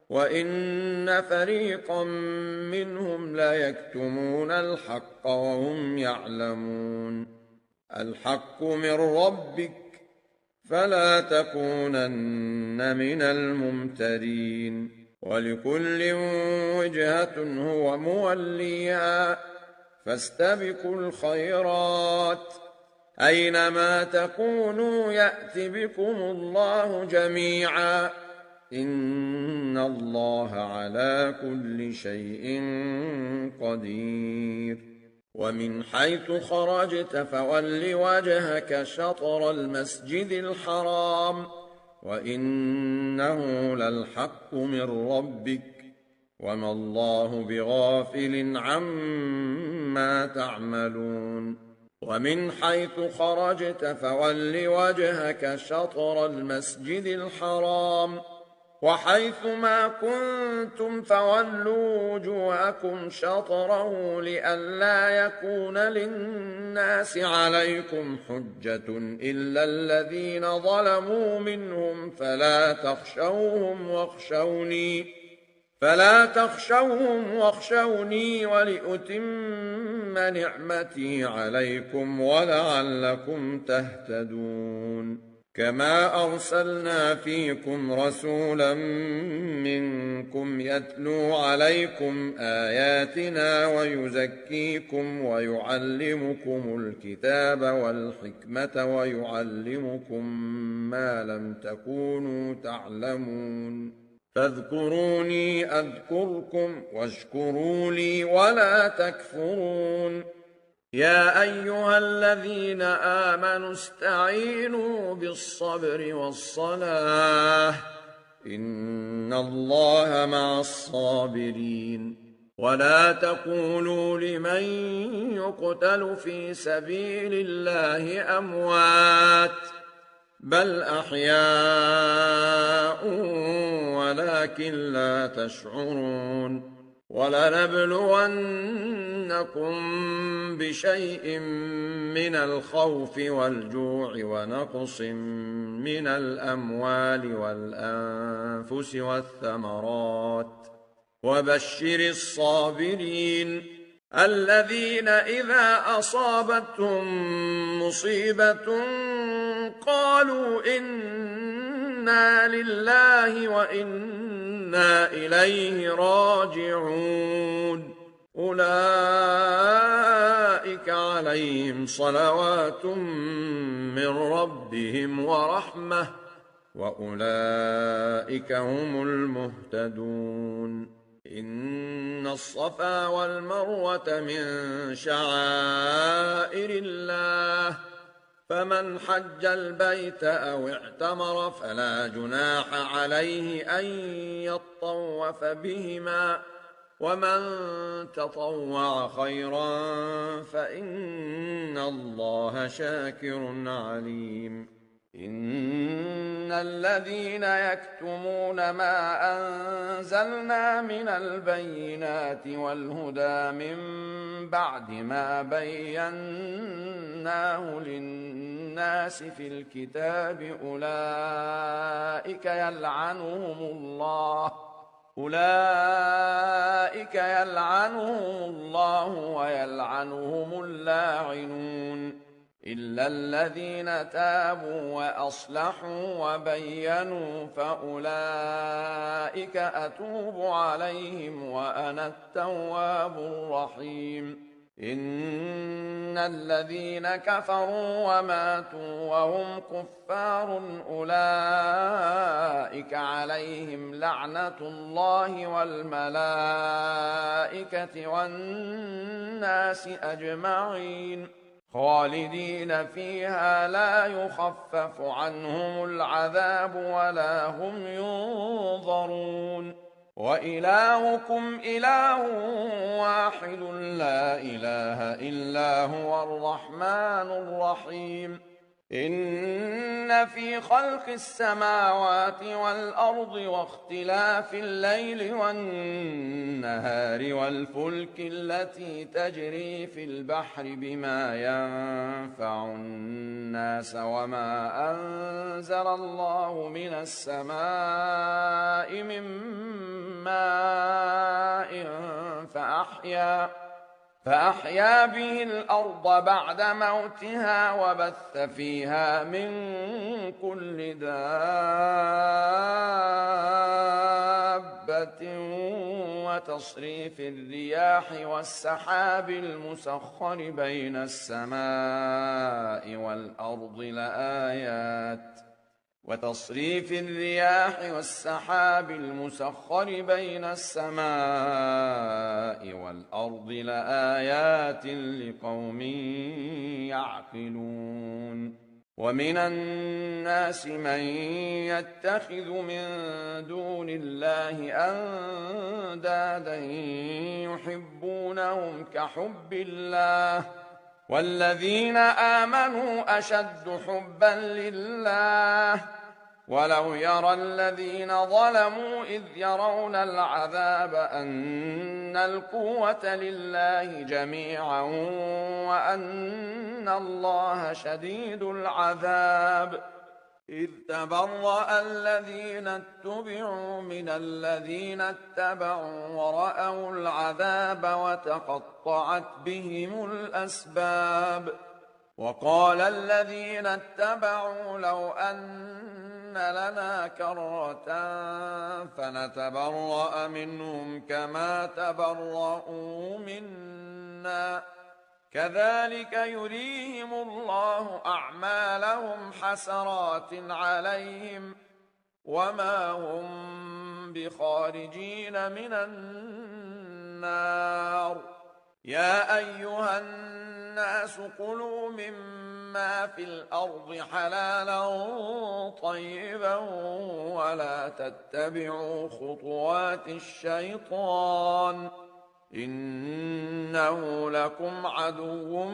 وإن فريقا منهم ليكتمون الحق وهم يعلمون الحق من ربك فلا تكونن من الممترين ولكل وجهة هو موليها فاستبقوا الخيرات أينما تكونوا يأت بكم الله جميعا إن الله على كل شيء قدير ومن حيث خرجت فول وجهك شطر المسجد الحرام وإنه للحق من ربك وما الله بغافل عما تعملون ومن حيث خرجت فول وجهك شطر المسجد الحرام وحيث ما كنتم فولوا وجوهكم شطره لئلا يكون للناس عليكم حجة إلا الذين ظلموا منهم فلا تخشوهم واخشوني ولأتم نعمتي عليكم ولعلكم تهتدون كما أرسلنا فيكم رسولا منكم يتلو عليكم آياتنا ويزكيكم ويعلمكم الكتاب والحكمة ويعلمكم ما لم تكونوا تعلمون فاذكروني أذكركم واشكروا لي ولا تكفرون يا أيها الذين آمنوا استعينوا بالصبر والصلاة إن الله مع الصابرين ولا تقولوا لمن يقتل في سبيل الله أموات بل أحياء ولكن لا تشعرون ولنبلونكم بشيء من الخوف والجوع ونقص من الأموال والأنفس والثمرات وبشر الصابرين الذين إذا أصابتهم مصيبة قالوا إنا لله وإنا إليه راجعون أولئك عليهم صلوات من ربهم ورحمة وأولئك هم المهتدون إن الصفا والمروة من شعائر الله فمن حج البيت أو اعتمر فلا جناح عليه أن يطوف بهما ومن تطوع خيرا فإن الله شاكر عليم إن الذين يكتمون ما أنزلنا من البينات والهدى من بعد ما بيناه للناس في الكتاب أولئك يلعنهم الله ويلعنهم اللاعنون إلا الذين تابوا وأصلحوا وبينوا فأولئك أتوب عليهم وأنا التواب الرحيم إن الذين كفروا وماتوا وهم كفار أولئك عليهم لعنة الله والملائكة والناس أجمعين خالدين فيها لا يخفف عنهم العذاب ولا هم ينظرون وإلهكم إله واحد لا إله إلا هو الرحمن الرحيم إن في خلق السماوات والأرض واختلاف الليل والنهار والفلك التي تجري في البحر بما ينفع الناس وما أنزل الله من السماء من ماء فأحيا به الأرض بعد موتها وبث فيها من كل دابة وتصريف الرياح والسحاب المسخر بين السماء والأرض لآيات وتصريف الرياح والسحاب المسخر بين السماء والأرض لآيات لقوم يعقلون ومن الناس من يتخذ من دون الله أندادا يحبونهم كحب الله والذين آمنوا أشد حبا لله ولو يرى الذين ظلموا إذ يرون العذاب أن القوة لله جميعا وأن الله شديد العذاب إذ تبرأ الذين اتبعوا من الذين اتبعوا ورأوا العذاب وتقطعت بهم الأسباب وقال الذين اتبعوا لو أن لنا كرة فنتبرأ منهم كما تبرؤوا منا كذلك يريهم الله أعمالهم حسرات عليهم وما هم بخارجين من النار يا أيها الناس كلوا مما في الأرض حلالا طيبا ولا تتبعوا خطوات الشيطان إنه لكم عدو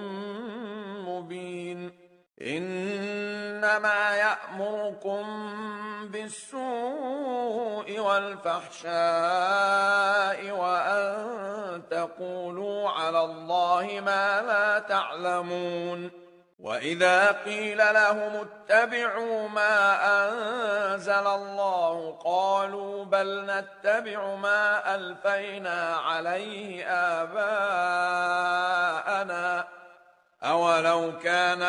مبين إنما يأمركم بالسوء والفحشاء وأن تقولوا على الله ما لا تعلمون وإذا قيل لهم اتبعوا ما أنزل الله قالوا بل نتبع ما ألفينا عليه آباءنا أولو كان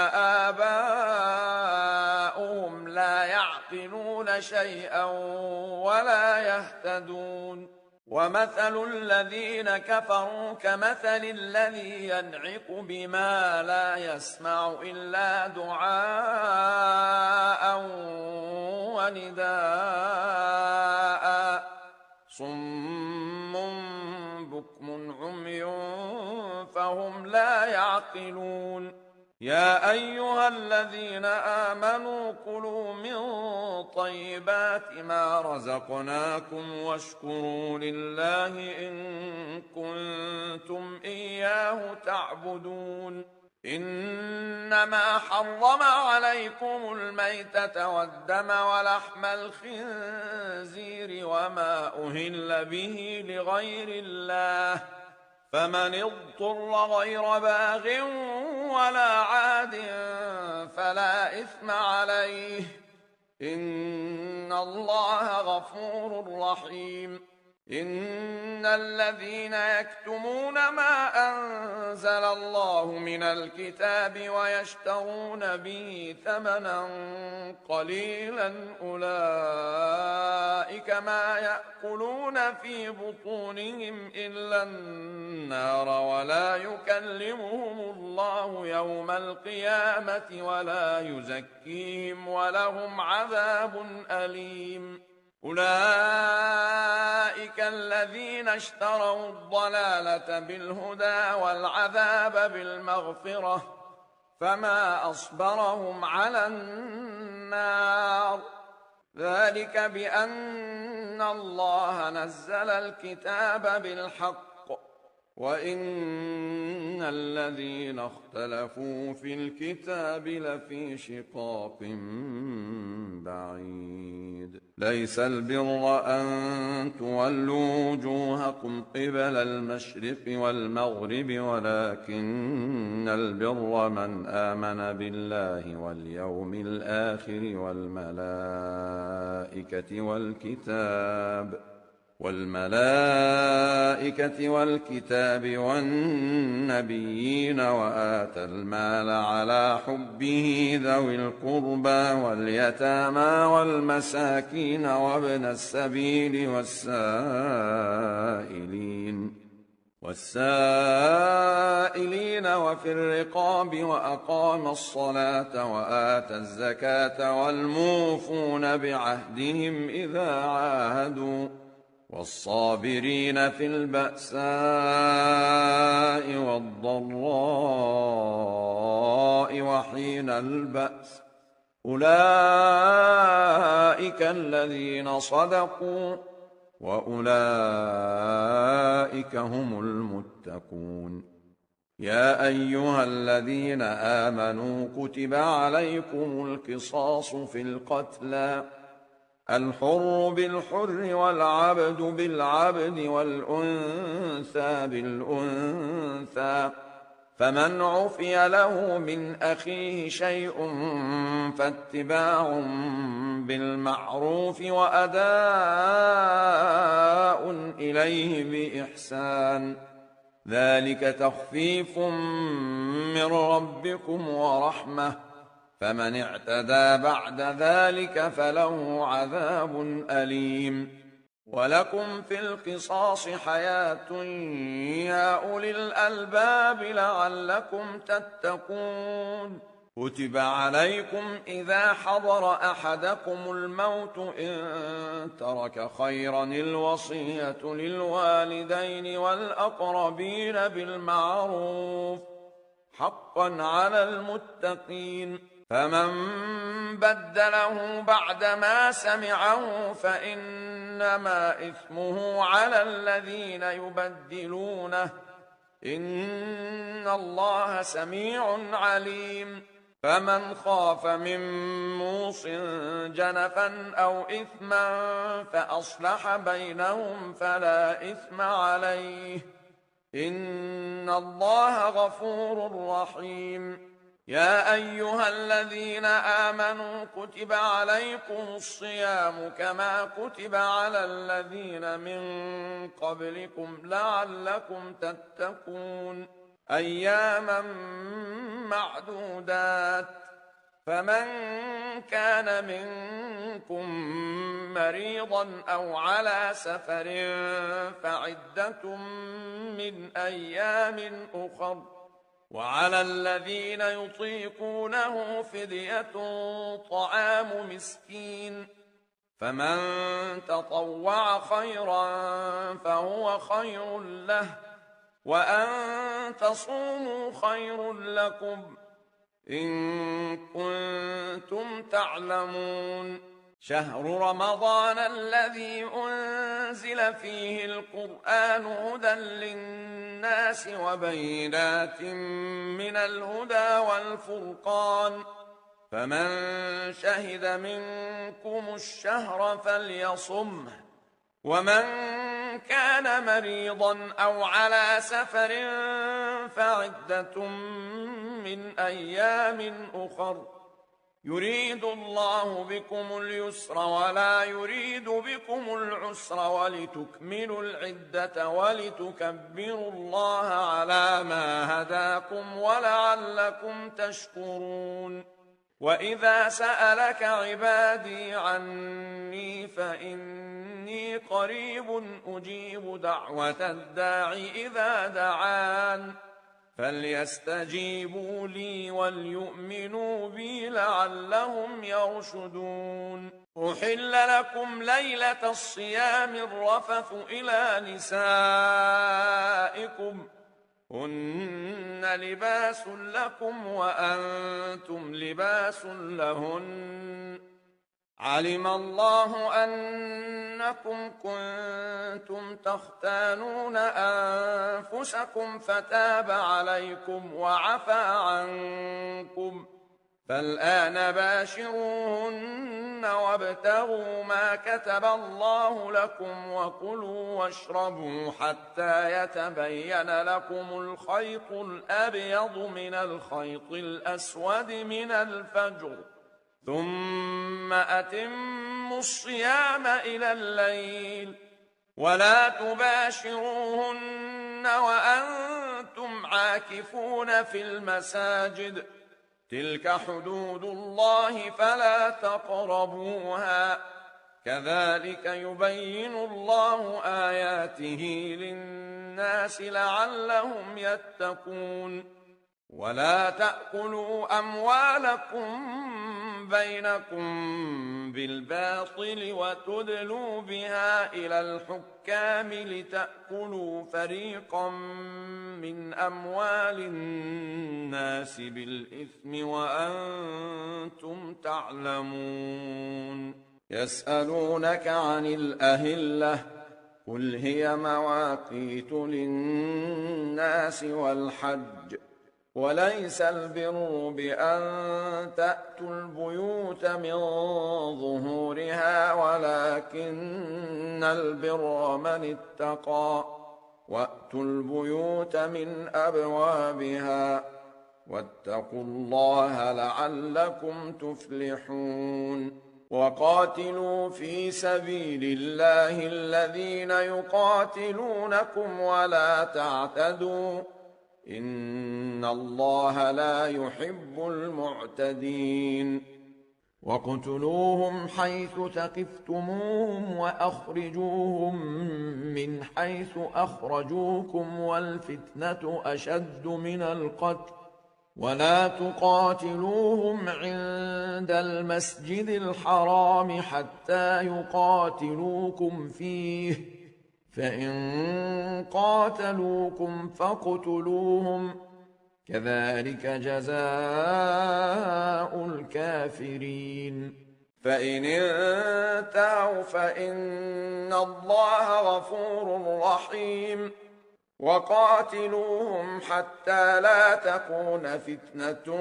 آباؤهم لا يعقلون شيئا ولا يهتدون ومثل الذين كفروا كمثل الذي ينعق بما لا يسمع إلا دعاء ونداء صم بكم عمي فهم لا يعقلون يا أيها الذين آمنوا كلوا من طيبات ما رزقناكم واشكروا لله إن كنتم إياه تعبدون إنما حرم عليكم الميتة والدم ولحم الخنزير وما أهل به لغير الله فمن اضطر غير باغ ولا عاد فلا إثم عليه إن الله غفور رحيم إن الذين يكتمون ما أنزل الله من الكتاب ويشترون به ثمنا قليلا أولئك ما يأكلون في بطونهم إلا النار ولا يكلمهم الله يوم القيامة ولا يزكيهم ولهم عذاب أليم أولئك الذين اشتروا الضلالة بالهدى والعذاب بالمغفرة فما أصبرهم على النار ذلك بأن الله نزل الكتاب بالحق وإن الذين اختلفوا في الكتاب لفي شقاق بعيد ليس البر أن تولوا وجوهكم قبل المشرق والمغرب ولكن البر من آمن بالله واليوم الآخر والملائكة والكتاب والنبيين وآتى المال على حبه ذوي القربى واليتامى والمساكين وابن السبيل والسائلين وفي الرقاب وأقام الصلاة وآتى الزكاة والموفون بعهدهم إذا عاهدوا والصابرين في البأساء والضراء وحين البأس أولئك الذين صدقوا وأولئك هم المتقون يا أيها الذين آمنوا كتب عليكم القصاص في القتلى الحر بالحر والعبد بالعبد والأنثى بالأنثى فمن عفي له من أخيه شيء فاتباع بالمعروف وأداء إليه بإحسان ذلك تخفيف من ربكم ورحمة فمن اعتدى بعد ذلك فله عذاب أليم ولكم في القصاص حياة يا أولي الألباب لعلكم تتقون كتب عليكم إذا حضر أحدكم الموت إن ترك خيرا الوصية للوالدين والأقربين بالمعروف حقا على المتقين فمن بدله بعدما سمعه فإنما إثمه على الذين يبدلونه إن الله سميع عليم فمن خاف من موص جنفا أو إثما فأصلح بينهم فلا إثم عليه إن الله غفور رحيم يا أيها الذين آمنوا كتب عليكم الصيام كما كتب على الذين من قبلكم لعلكم تتقون أياما معدودات فمن كان منكم مريضا أو على سفر فعدة من أيام أخر وعلى الذين يطيقونه فدية طعام مسكين فمن تطوع خيرا فهو خير له وأن تصوموا خير لكم إن كنتم تعلمون شهر رمضان الذي أنزل فيه القرآن هدى للناس وبينات من الهدى والفرقان فمن شهد منكم الشهر فليصمه ومن كان مريضا أو على سفر فعدة من أيام أخر يريد الله بكم اليسر ولا يريد بكم العسر ولتكملوا العدة ولتكبروا الله على ما هداكم ولعلكم تشكرون وإذا سألك عبادي عني فإني قريب أجيب دعوة الداع إذا دعان فليستجيبوا لي وليؤمنوا بي لعلهم يرشدون أحل لكم ليلة الصيام الرفث إلى نسائكم هن لباس لكم وأنتم لباس لهن علم الله أنكم كنتم تختانون أنفسكم فتاب عليكم وعفى عنكم فالآن باشروهن وابتغوا ما كتب الله لكم وكلوا واشربوا حتى يتبين لكم الخيط الأبيض من الخيط الأسود من الفجر ثم أتموا الصيام إلى الليل ولا تباشروهن وأنتم عاكفون في المساجد تلك حدود الله فلا تقربوها كذلك يبين الله آياته للناس لعلهم يتقون ولا تأكلوا أموالكم بينكم بالباطل وتدلوا بها إلى الحكام لتأكلوا فريقا من أموال الناس بالإثم وأنتم تعلمون يسألونك عن الأهلة قل هي مواقيت للناس والحج وليس البر بأن تأتوا البيوت من ظهورها ولكن البر من اتقى وأتوا البيوت من أبوابها واتقوا الله لعلكم تفلحون وقاتلوا في سبيل الله الذين يقاتلونكم ولا تعتدوا إن الله لا يحب المعتدين وقتلوهم حيث ثقفتموهم وأخرجوهم من حيث أخرجوكم والفتنة أشد من القتل ولا تقاتلوهم عند المسجد الحرام حتى يقاتلوكم فيه فإن قاتلوكم فاقتلوهم كذلك جزاء الكافرين فإن انتهوا فإن الله غفور رحيم وقاتلوهم حتى لا تكون فتنة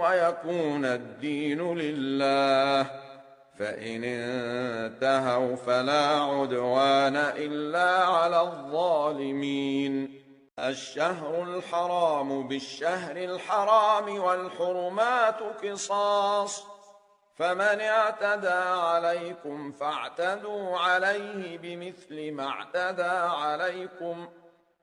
ويكون الدين لله فإن انتهوا فلا عدوان إلا على الظالمين الشهر الحرام بالشهر الحرام والحرمات قصاص فمن اعتدى عليكم فاعتدوا عليه بمثل ما اعتدى عليكم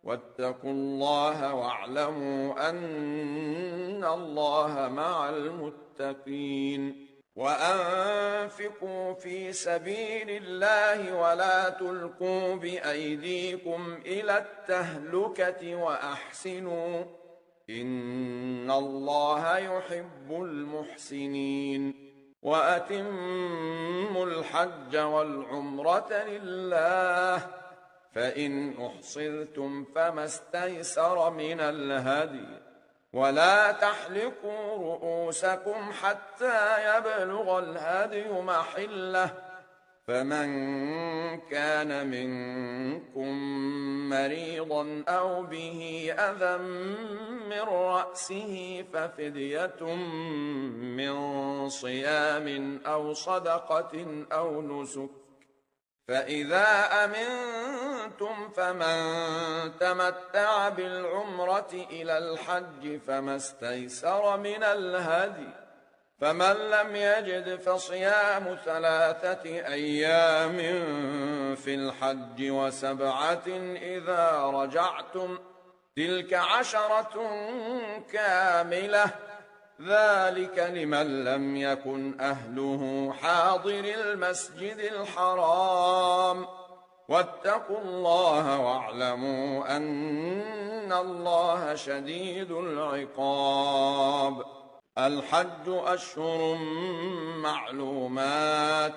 واتقوا الله واعلموا أن الله مع المتقين وأنفقوا في سبيل الله ولا تلقوا بأيديكم إلى التهلكة وأحسنوا إن الله يحب المحسنين وأتموا الحج والعمرة لله فإن أحصرتم فما استيسر من الهدي ولا تحلقوا رؤوسكم حتى يبلغ الهدي محله فمن كان منكم مريضا أو به أذى من رأسه ففدية من صيام أو صدقة أو نسك فإذا أمنتم فمن تمتع بالعمرة إلى الحج فما استيسر من الهدي فمن لم يجد فصيام 3 أيام في الحج و7 إذا رجعتم تلك 10 كاملة ذلك لمن لم يكن أهله حاضر المسجد الحرام واتقوا الله واعلموا أن الله شديد العقاب الحج أشهر معلومات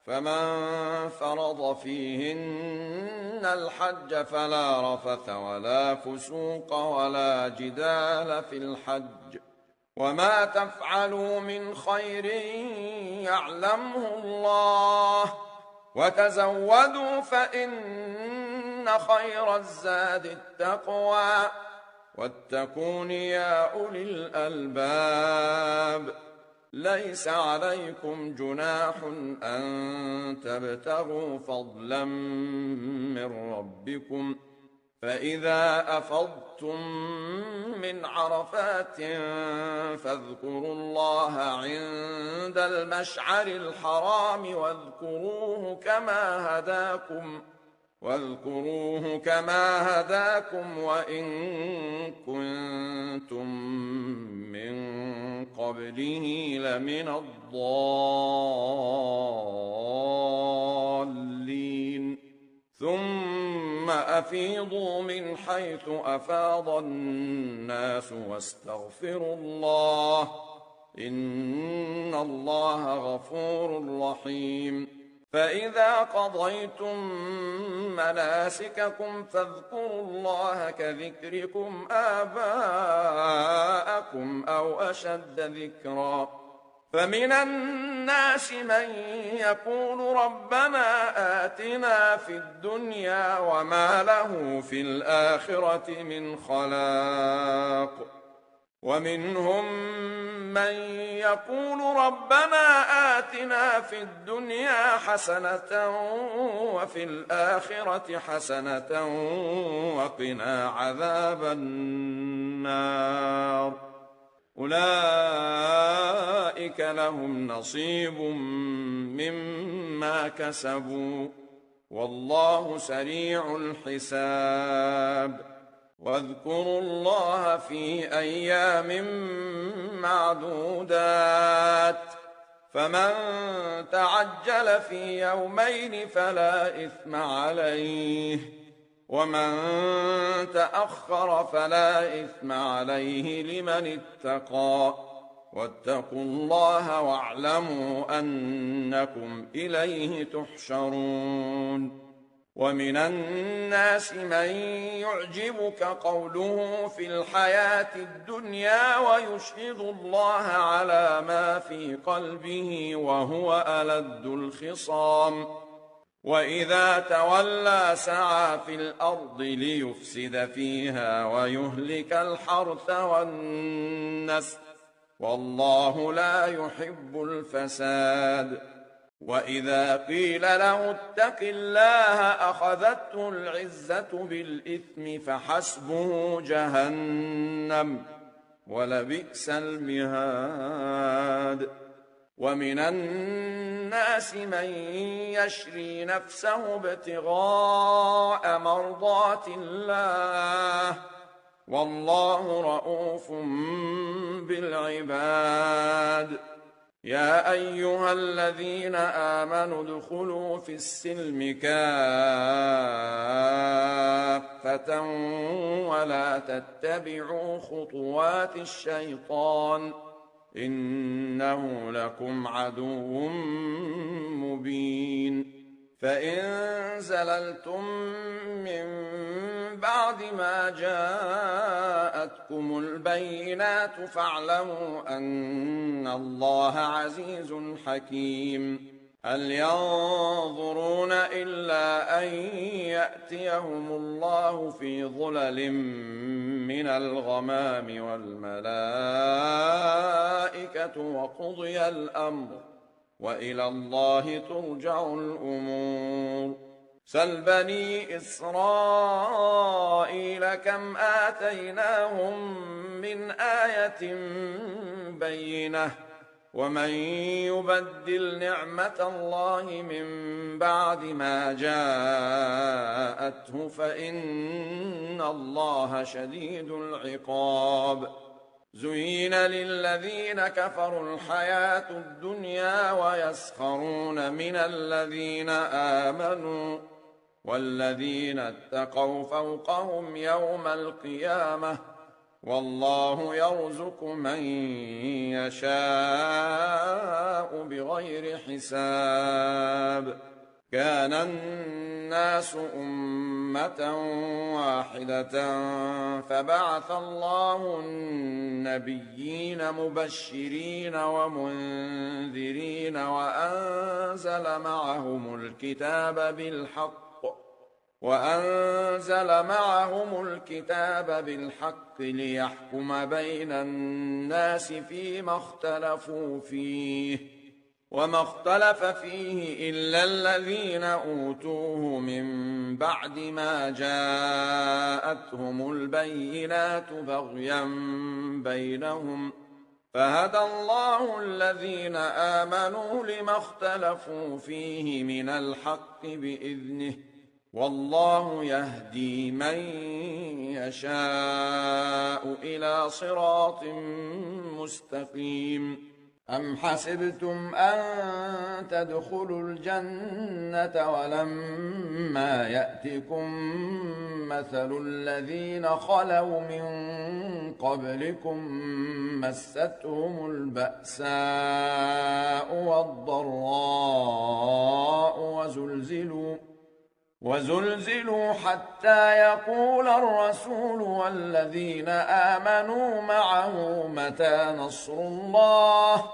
فمن فرض فيهن الحج فلا رفث ولا فسوق ولا جدال في الحج، وما تفعلوا من خير يعلمه الله، وتزودوا فإن خير الزاد التقوى، واتقون يا أولي الألباب. ليس عليكم جناح أن تبتغوا فضلا من ربكم، فإذا أفضتم من عرفات فاذكروا الله عند المشعر الحرام واذكروه كما هداكم وإن كنتم من قبله لمن الضالين. ثم أفيضوا من حيث أفاض الناس واستغفروا الله، إن الله غفور رحيم. فإذا قضيتم مناسككم فاذكروا الله كذكركم آباءكم أو أشد ذكرا. فمن الناس من يقول ربنا آتنا في الدنيا وما له في الآخرة من خلاق، ومنهم من يقول ربنا آتنا في الدنيا حسنة وفي الآخرة حسنة وقنا عذاب النار. أولئك لهم نصيب مما كسبوا، والله سريع الحساب. واذكروا الله في أيام معدودات، فمن تعجل في يومين فلا إثم عليه، ومن تأخر فلا إثم عليه لمن اتقى. واتقوا الله واعلموا أنكم إليه تحشرون. ومن الناس من يعجبك قوله في الحياة الدنيا ويشهد الله على ما في قلبه وهو ألد الخصام، وإذا تولى سعى في الأرض ليفسد فيها ويهلك الحرث والنسل، والله لا يحب الفساد. وإذا قيل له اتق الله أخذته العزة بالإثم فحسبه جهنم ولبئس المهاد. ومن الناس من يشري نفسه ابتغاء مرضات الله، والله رؤوف بالعباد. يا أيها الذين آمنوا ادخلوا في السلم كافة ولا تتبعوا خطوات الشيطان، إنه لكم عدو مبين. فإن زللتم من بعد ما جاءتكم البينات فاعلموا أن الله عزيز حكيم. هل ينظرون إلا أن يأتيهم الله في ظلل من الغمام والملائكة وقضي الأمر وإلى الله ترجع الأمور. سل بني إسرائيل كم آتيناهم من آية بينة، ومن يبدل نعمة الله من بعد ما جاءته فإن الله شديد العقاب. زين للذين كفروا الحياة الدنيا ويسخرون من الذين آمنوا، والذين اتقوا فوقهم يوم القيامة والله يرزق من يشاء بغير حساب. كان الناس أمة واحدة فبعث الله النبيين مبشرين ومنذرين وأنزل معهم الكتاب بالحق ليحكم بين الناس فيما اختلفوا فيه، وما اختلف فيه إلا الذين أوتوه من بعد ما جاءتهم البينات بغيا بينهم، فهدى الله الذين آمنوا لما اختلفوا فيه من الحق بإذنه، والله يهدي من يشاء إلى صراط مستقيم. أم حسبتم أن تدخلوا الجنة ولما يأتكم مثل الذين خلوا من قبلكم مستهم البأساء والضراء وزلزلوا حتى يقول الرسول والذين آمنوا معه متى نصر الله،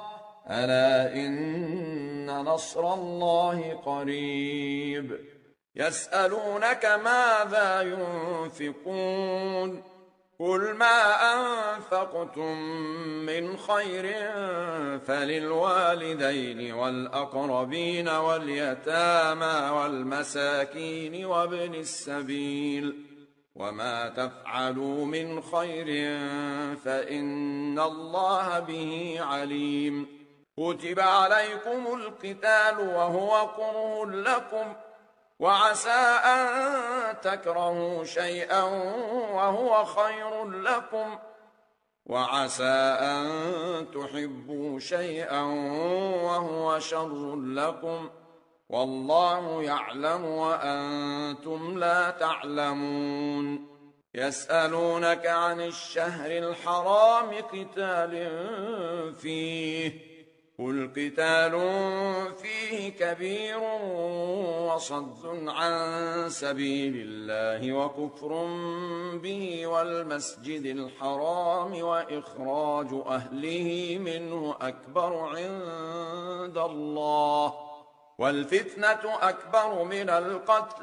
ألا إن نصر الله قريب. يسألونك ماذا ينفقون، قل ما أنفقتم من خير فللوالدين والأقربين واليتامى والمساكين وابن السبيل، وما تفعلوا من خير فإن الله به عليم. كتب عليكم القتال وهو كره لكم، وعسى أن تكرهوا شيئا وهو خير لكم، وعسى أن تحبوا شيئا وهو شر لكم، والله يعلم وأنتم لا تعلمون. يسألونك عن الشهر الحرام قتال فيه، قل قتال فيه كبير وصد عن سبيل الله وكفر به والمسجد الحرام وإخراج أهله منه أكبر عند الله، والفتنة أكبر من القتل،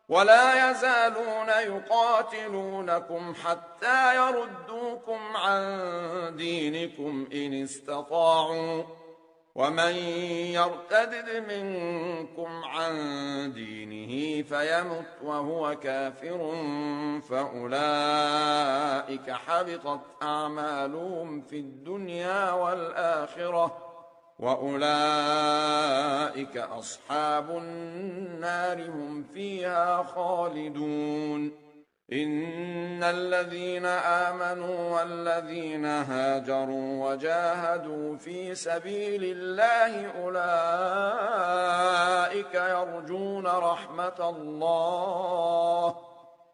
ولا يزالون يقاتلونكم حتى يردوكم عن دينكم إن استطاعوا، ومن يرتد منكم عن دينه فيمت وهو كافر فأولئك حبطت أعمالهم في الدنيا والآخرة، وأولئك أصحاب النار هم فيها خالدون. إن الذين آمنوا والذين هاجروا وجاهدوا في سبيل الله أولئك يرجون رحمة الله،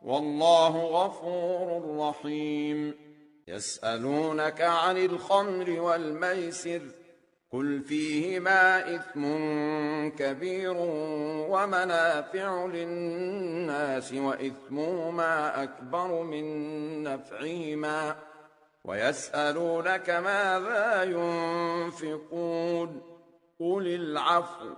والله غفور رحيم. يسألونك عن الخمر والميسر، قل فيهما إثم كبير ومنافع للناس وإثمهما أكبر من نفعهما، ويسألونك ماذا ينفقون، قل العفو،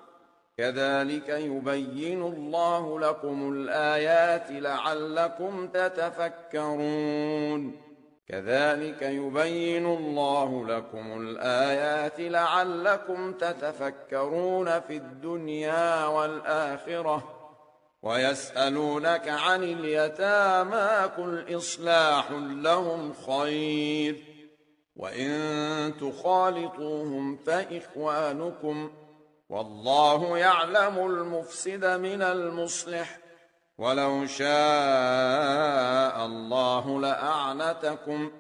كذلك يبين الله لكم الآيات لعلكم تتفكرون. كذلك يبين الله لكم الآيات لعلكم تتفكرون في الدنيا والآخرة. ويسألونك عن اليتامى قل إصلاح لهم خير، وإن تخالطوهم فإخوانكم، والله يعلم المفسد من المصلح، ولو شاء الله لأعنتكم،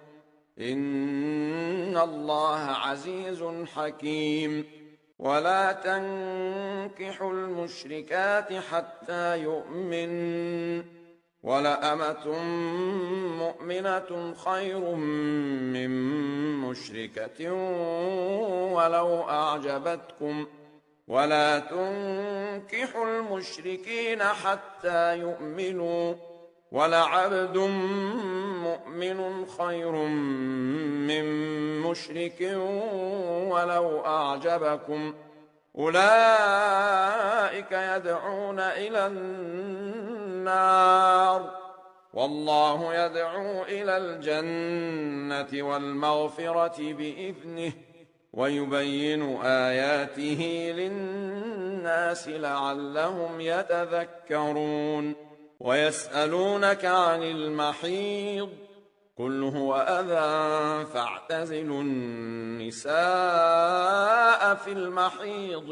إن الله عزيز حكيم. ولا تنكحوا المشركات حتى يؤمن، ولأمة مؤمنة خير من مشركة ولو أعجبتكم ولا تنكحوا المشركين حتى يؤمنوا ولعبد مؤمن خير من مشرك ولو أعجبكم أولئك يدعون إلى النار والله يدعو إلى الجنة والمغفرة بإذنه ويبين آياته للناس لعلهم يتذكرون ويسألونك عن المحيض قل هو أذى فاعتزلوا النساء في المحيض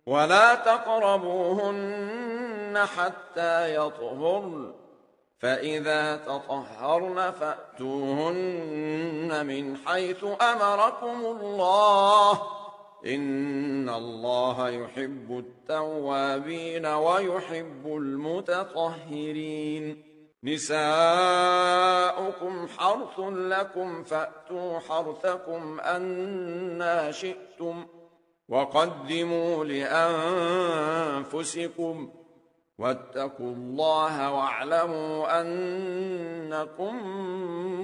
ولا تقربوهن حتى يطهرن فإذا تطهرن فأتوهن من حيث أمركم الله إن الله يحب التوابين ويحب المتطهرين نساؤكم حرث لكم فأتوا حرثكم أنى شئتم وقدموا لأنفسكم واتقوا الله واعلموا أنكم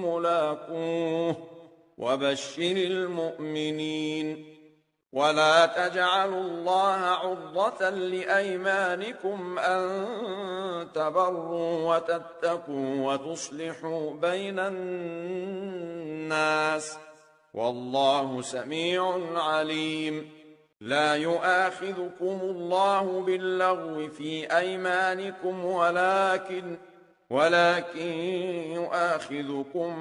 ملاقوه وبشر المؤمنين ولا تجعلوا الله عرضة لأيمانكم أن تبروا وتتقوا وتصلحوا بين الناس والله سميع عليم لا يؤاخذكم الله باللغو في أيمانكم ولكن يؤاخذكم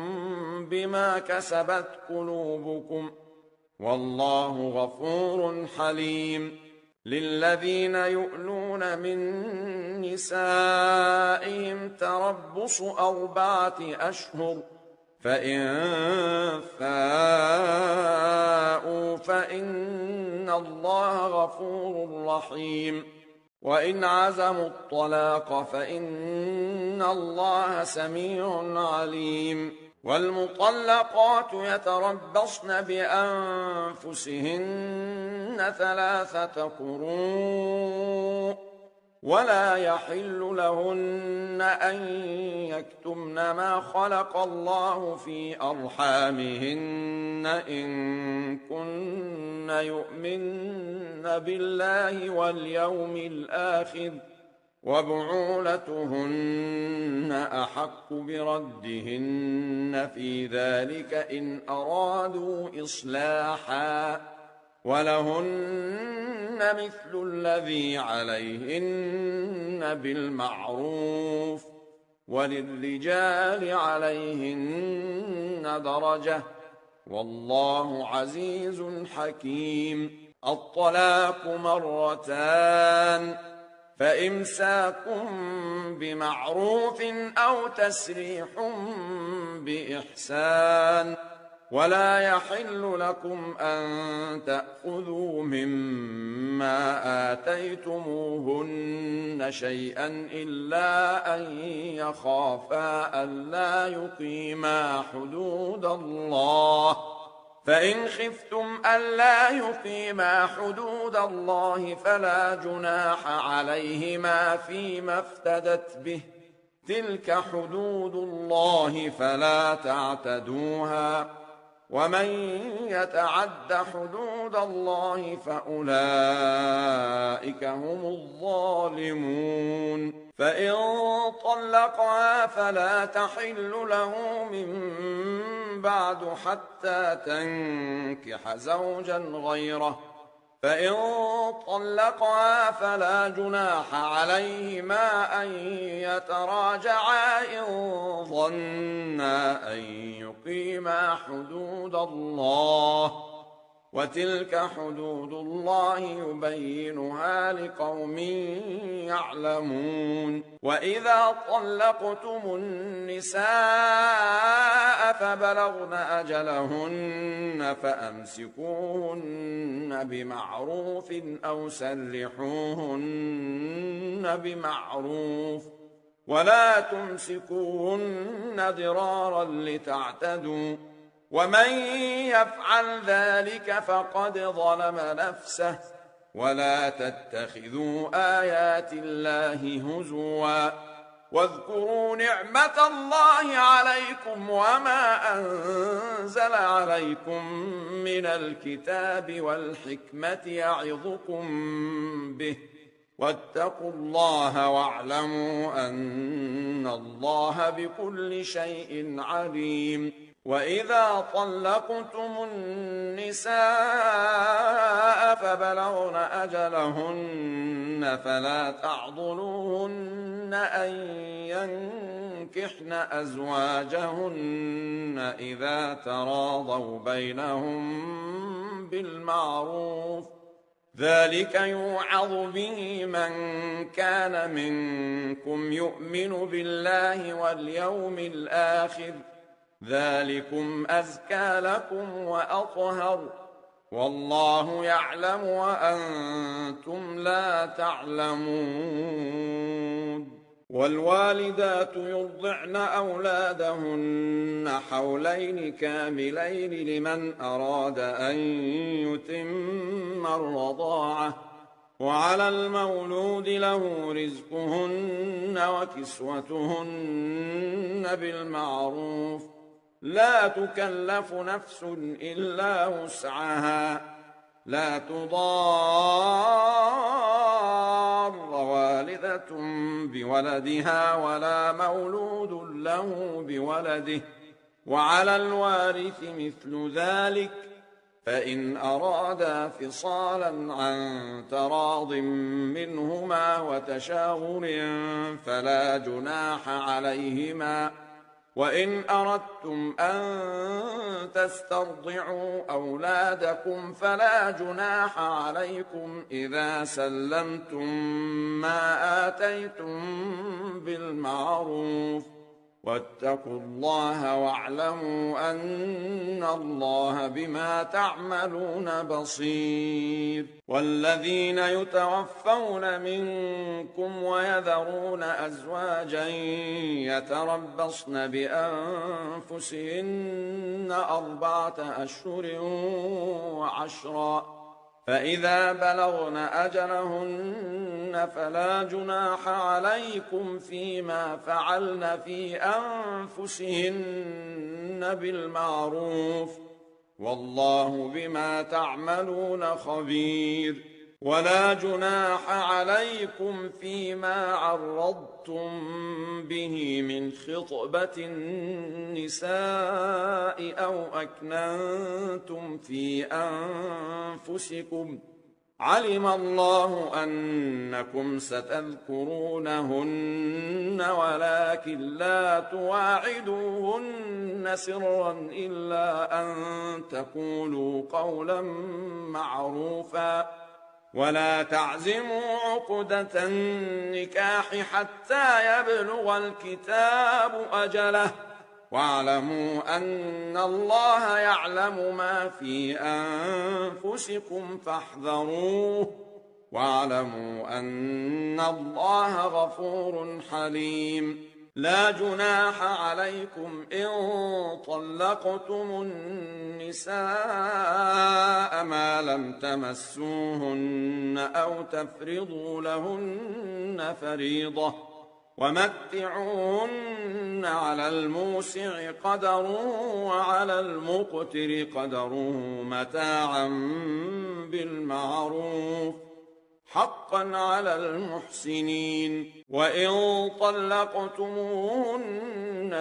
بما كسبت قلوبكم والله غفور حليم للذين يؤلون من نسائهم تربص 4 أشهر فإن فاءوا فإن الله غفور رحيم وإن عزموا الطلاق فإن الله سميع عليم والمطلقات يتربصن بأنفسهن 3 قروء ولا يحل لهن أن يكتمن ما خلق الله في أرحامهن إن كن يؤمن بالله واليوم الآخر وبعولتهن أحق بردهن في ذلك إن أرادوا إصلاحا ولهن مثل الذي عليهن بالمعروف وللرجال عليهن درجة والله عزيز حكيم الطلاق 2 فإمساك بمعروف أو تسريح بإحسان ولا يحل لكم أن تأخذوا مما آتيتموهن شيئا إلا أن يخافا ألا يقيما حدود الله فإن خفتم ألا يقيما حدود الله فلا جناح عليهما فيما افتدت به تلك حدود الله فلا تعتدوها ومن يتعد حدود الله فأولئك هم الظالمون فإن طلقها فلا تحل له من بعد حتى تنكح زوجا غيره فإن طلقها فلا جناح عليهما أن يتراجعا إن ظنا أن يقيما حدود الله وتلك حدود الله يبينها لقوم يعلمون. وإذا طلقتم النساء فبلغن أجلهن فأمسكوهن بمعروف أو سرحوهن بمعروف ولا تمسكوهن ضرارا لتعتدوا ومن يفعل ذلك فقد ظلم نفسه ولا تتخذوا آيات الله هزوا واذكروا نعمة الله عليكم وما أنزل عليكم من الكتاب والحكمة يعظكم به واتقوا الله واعلموا أن الله بكل شيء عليم. وإذا طلقتم النساء فبلغن أجلهن فلا تعضلوهن أن ينكحن أزواجهن إذا تراضوا بينهم بالمعروف ذلك يوعظ به من كان منكم يؤمن بالله واليوم الآخر ذلكم أزكى لكم وأطهر والله يعلم وأنتم لا تعلمون. والوالدات يرضعن أولادهن حولين كاملين لمن أراد أن يتم الرضاعة وعلى المولود له رزقهن وكسوتهن بالمعروف لا تكلف نفس إلا وسعها لا تضار والدة بولدها ولا مولود له بولده وعلى الوارث مثل ذلك فإن أرادا فصالا عن تراض منهما وتشاور فلا جناح عليهما وإن أردتم أن تسترضعوا أولادكم فلا جناح عليكم إذا سلمتم ما آتيتم بالمعروف واتقوا الله واعلموا أن الله بما تعملون بصير. والذين يتوفون منكم ويذرون أزواجا يتربصن بأنفسهن 4 أشهر وعشرا فإذا بلغن أجلهن فلا جناح عليكم فيما فعلن في أنفسهن بالمعروف والله بما تعملون خبير. ولا جناح عليكم فيما عرضتم به من خطبة النساء أو أكننتم في أنفسكم علم الله أنكم ستذكرونهن ولكن لا تواعدوهن سرا إلا أن تقولوا قولا معروفا ولا تعزموا عقدة النكاح حتى يبلغ الكتاب أجله واعلموا أن الله يعلم ما في أنفسكم فاحذروه واعلموا أن الله غفور حليم. لا جناح عليكم إن طلقتم النساء ما لم تمسوهن أو تفرضوا لهن فريضة ومتعوهن على الموسع قدره وعلى المقتر قدره متاعا بالمعروف حقا على المحسنين. وإن طلقتموهن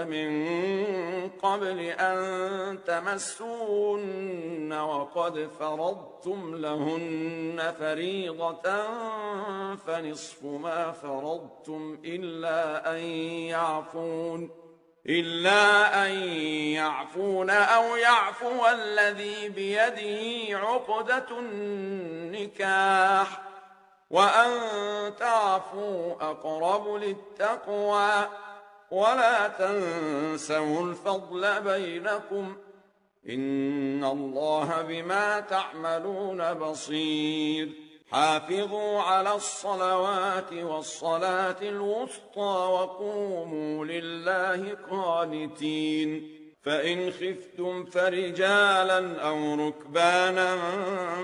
من قبل أن تمسوهن وقد فرضتم لهن فريضة فنصف ما فرضتم إلا أن يعفون إلا أن يعفون أو يعفو الذي بيده عقدة النكاح وأن تعفوا أقرب للتقوى ولا تنسوا الفضل بينكم إن الله بما تعملون بصير حافظوا على الصلوات والصلاة الوسطى وقوموا لله قانتين فإن خفتم فرجالا أو ركبانا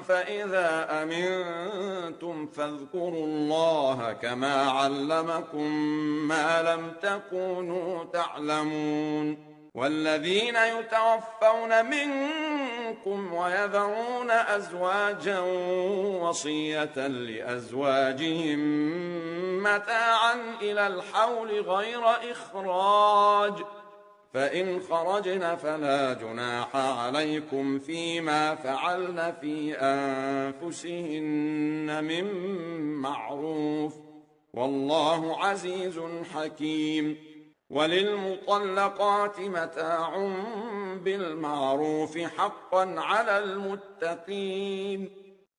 فإذا أمنتم فاذكروا الله كما علمكم ما لم تكونوا تعلمون والذين يتوفون منكم ويذرون أزواجا وصية لأزواجهم متاعا إلى الحول غير إخراج فإن خرجن فلا جناح عليكم فيما فعلن في أنفسهن من معروف والله عزيز حكيم وللمطلقات متاع بالمعروف حقا على المتقين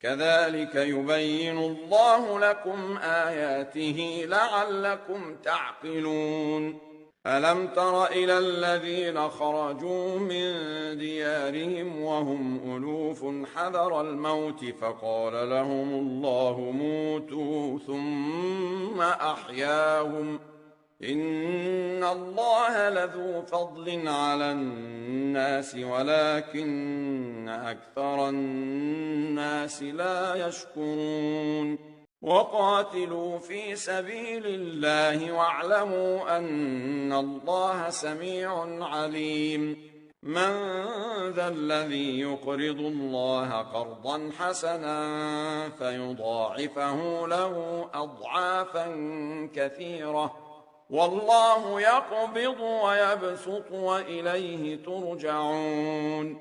كذلك يبين الله لكم آياته لعلكم تعقلون ألم تر إلى الذين خرجوا من ديارهم وهم ألوف حذر الموت فقال لهم الله موتوا ثم أحياهم إن الله لذو فضل على الناس ولكن أكثر الناس لا يشكرون وقاتلوا في سبيل الله واعلموا أن الله سميع عليم من ذا الذي يقرض الله قرضا حسنا فيضاعفه له أضعافا كثيرة والله يقبض ويبسط وإليه ترجعون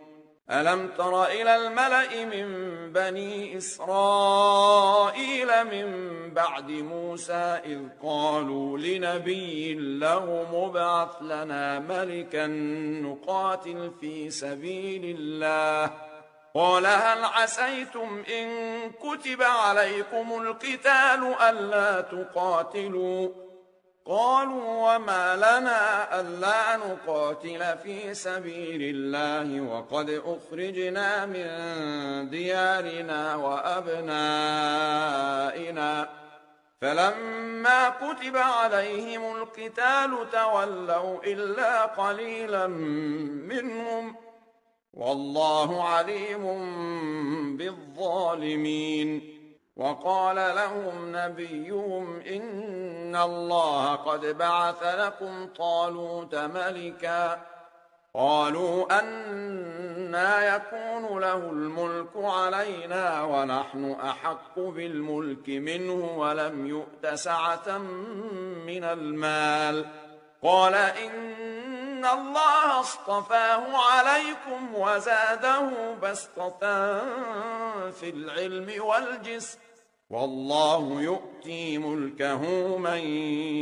ألم تر إلى الملأ من بني إسرائيل من بعد موسى إذ قالوا لنبي له مبعث لنا ملكا نقاتل في سبيل الله قال هل عسيتم إن كتب عليكم القتال ألا تقاتلوا قالوا وما لنا ألا نقاتل في سبيل الله وقد أخرجنا من ديارنا وأبنائنا فلما كتب عليهم القتال تولوا إلا قليلا منهم والله عليم بالظالمين وقال لهم نبيهم إن الله قد بعث لكم طالوت ملكا قالوا أنى يكون له الملك علينا ونحن أحق بالملك منه ولم يؤت سعة من المال قال إن الله اصطفاه عليكم وزاده بسطة في العلم والجسم والله يؤتي ملكه من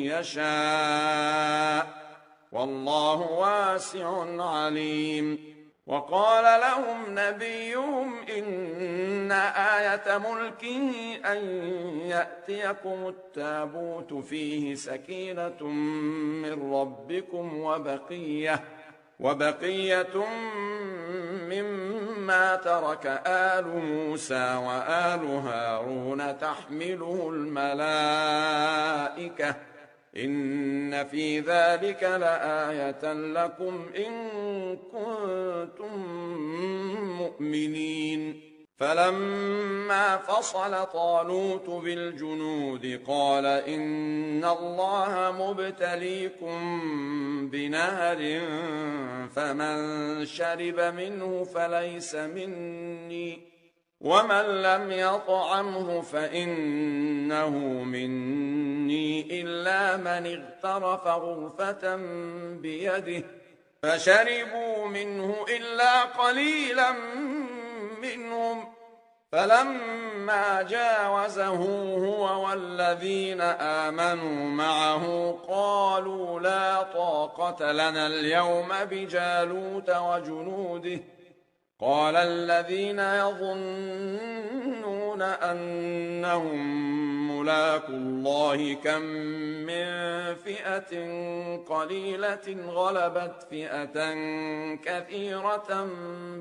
يشاء والله واسع عليم وقال لهم نبيهم إن آية ملكه أن يأتيكم التابوت فيه سكينة من ربكم وبقية مما ترك آل موسى وآل هارون تحمله الملائكة إن في ذلك لآية لكم إن كنتم مؤمنين فلما فصل طالوت بالجنود قال إن الله مبتليكم بنهر فمن شرب منه فليس مني ومن لم يطعمه فإنه مني إلا من اغترف غرفة بيده فشربوا منه إلا قليلا منهم فلما جاوزه هو والذين آمنوا معه قالوا لا طاقة لنا اليوم بجالوت وجنوده قال الذين يظنون أنهم ملاقو الله كم من فئة قليلة غلبت فئة كثيرة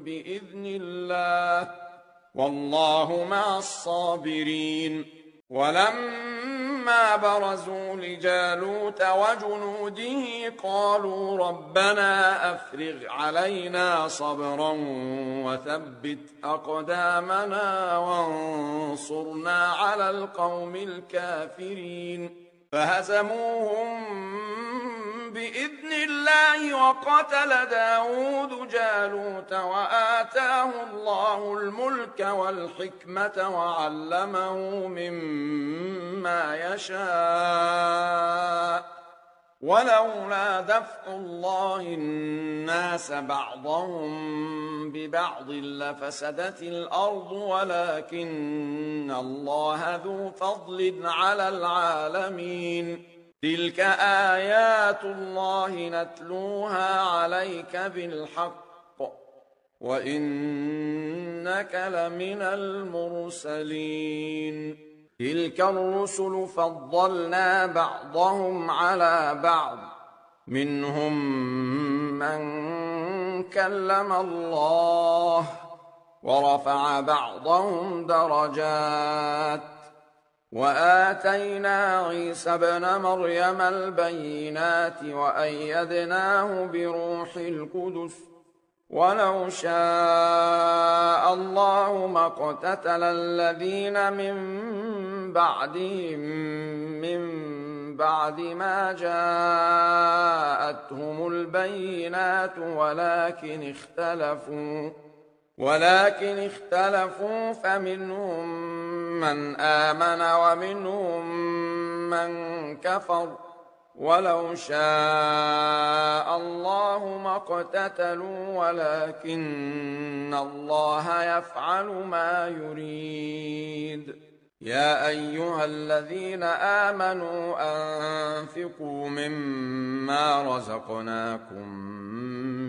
بإذن الله والله مع الصابرين ولما برزوا لجالوت وجنوده قالوا ربنا أفرغ علينا صبرا وثبت أقدامنا وانصرنا على القوم الكافرين فهزموهم بإذن الله وقتل داود جالوت وآتاه الله الملك والحكمة وعلمه مما يشاء ولولا دفع الله الناس بعضهم ببعض لفسدت الأرض ولكن الله ذو فضل على العالمين تلك آيات الله نتلوها عليك بالحق وإنك لمن المرسلين تلك الرسل فضلنا بعضهم على بعض منهم من كلم الله ورفع بعضهم درجات وآتينا عيسى ابن مريم البينات وأيدناه بروح القدس ولو شاء الله ما اقتتل الذين من بعدهم من بعد ما جاءتهم البينات ولكن اختلفوا فمنهم من آمن ومنهم من كفر ولو شاء الله ما اقتتلوا ولكن الله يفعل ما يريد يا أيها الذين آمنوا أنفقوا مما رزقناكم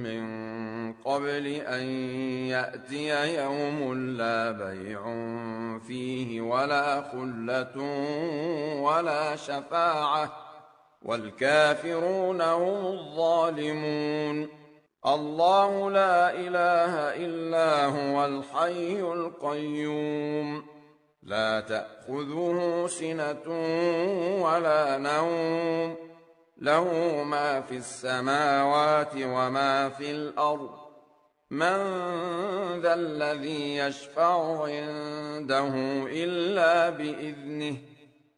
من قبل أن يأتي يوم لا بيع فيه ولا خلة ولا شفاعة والكافرون هم الظالمون الله لا إله إلا هو الحي القيوم لا تأخذه سنة ولا نوم له ما في السماوات وما في الأرض من ذا الذي يشفع عنده إلا بإذنه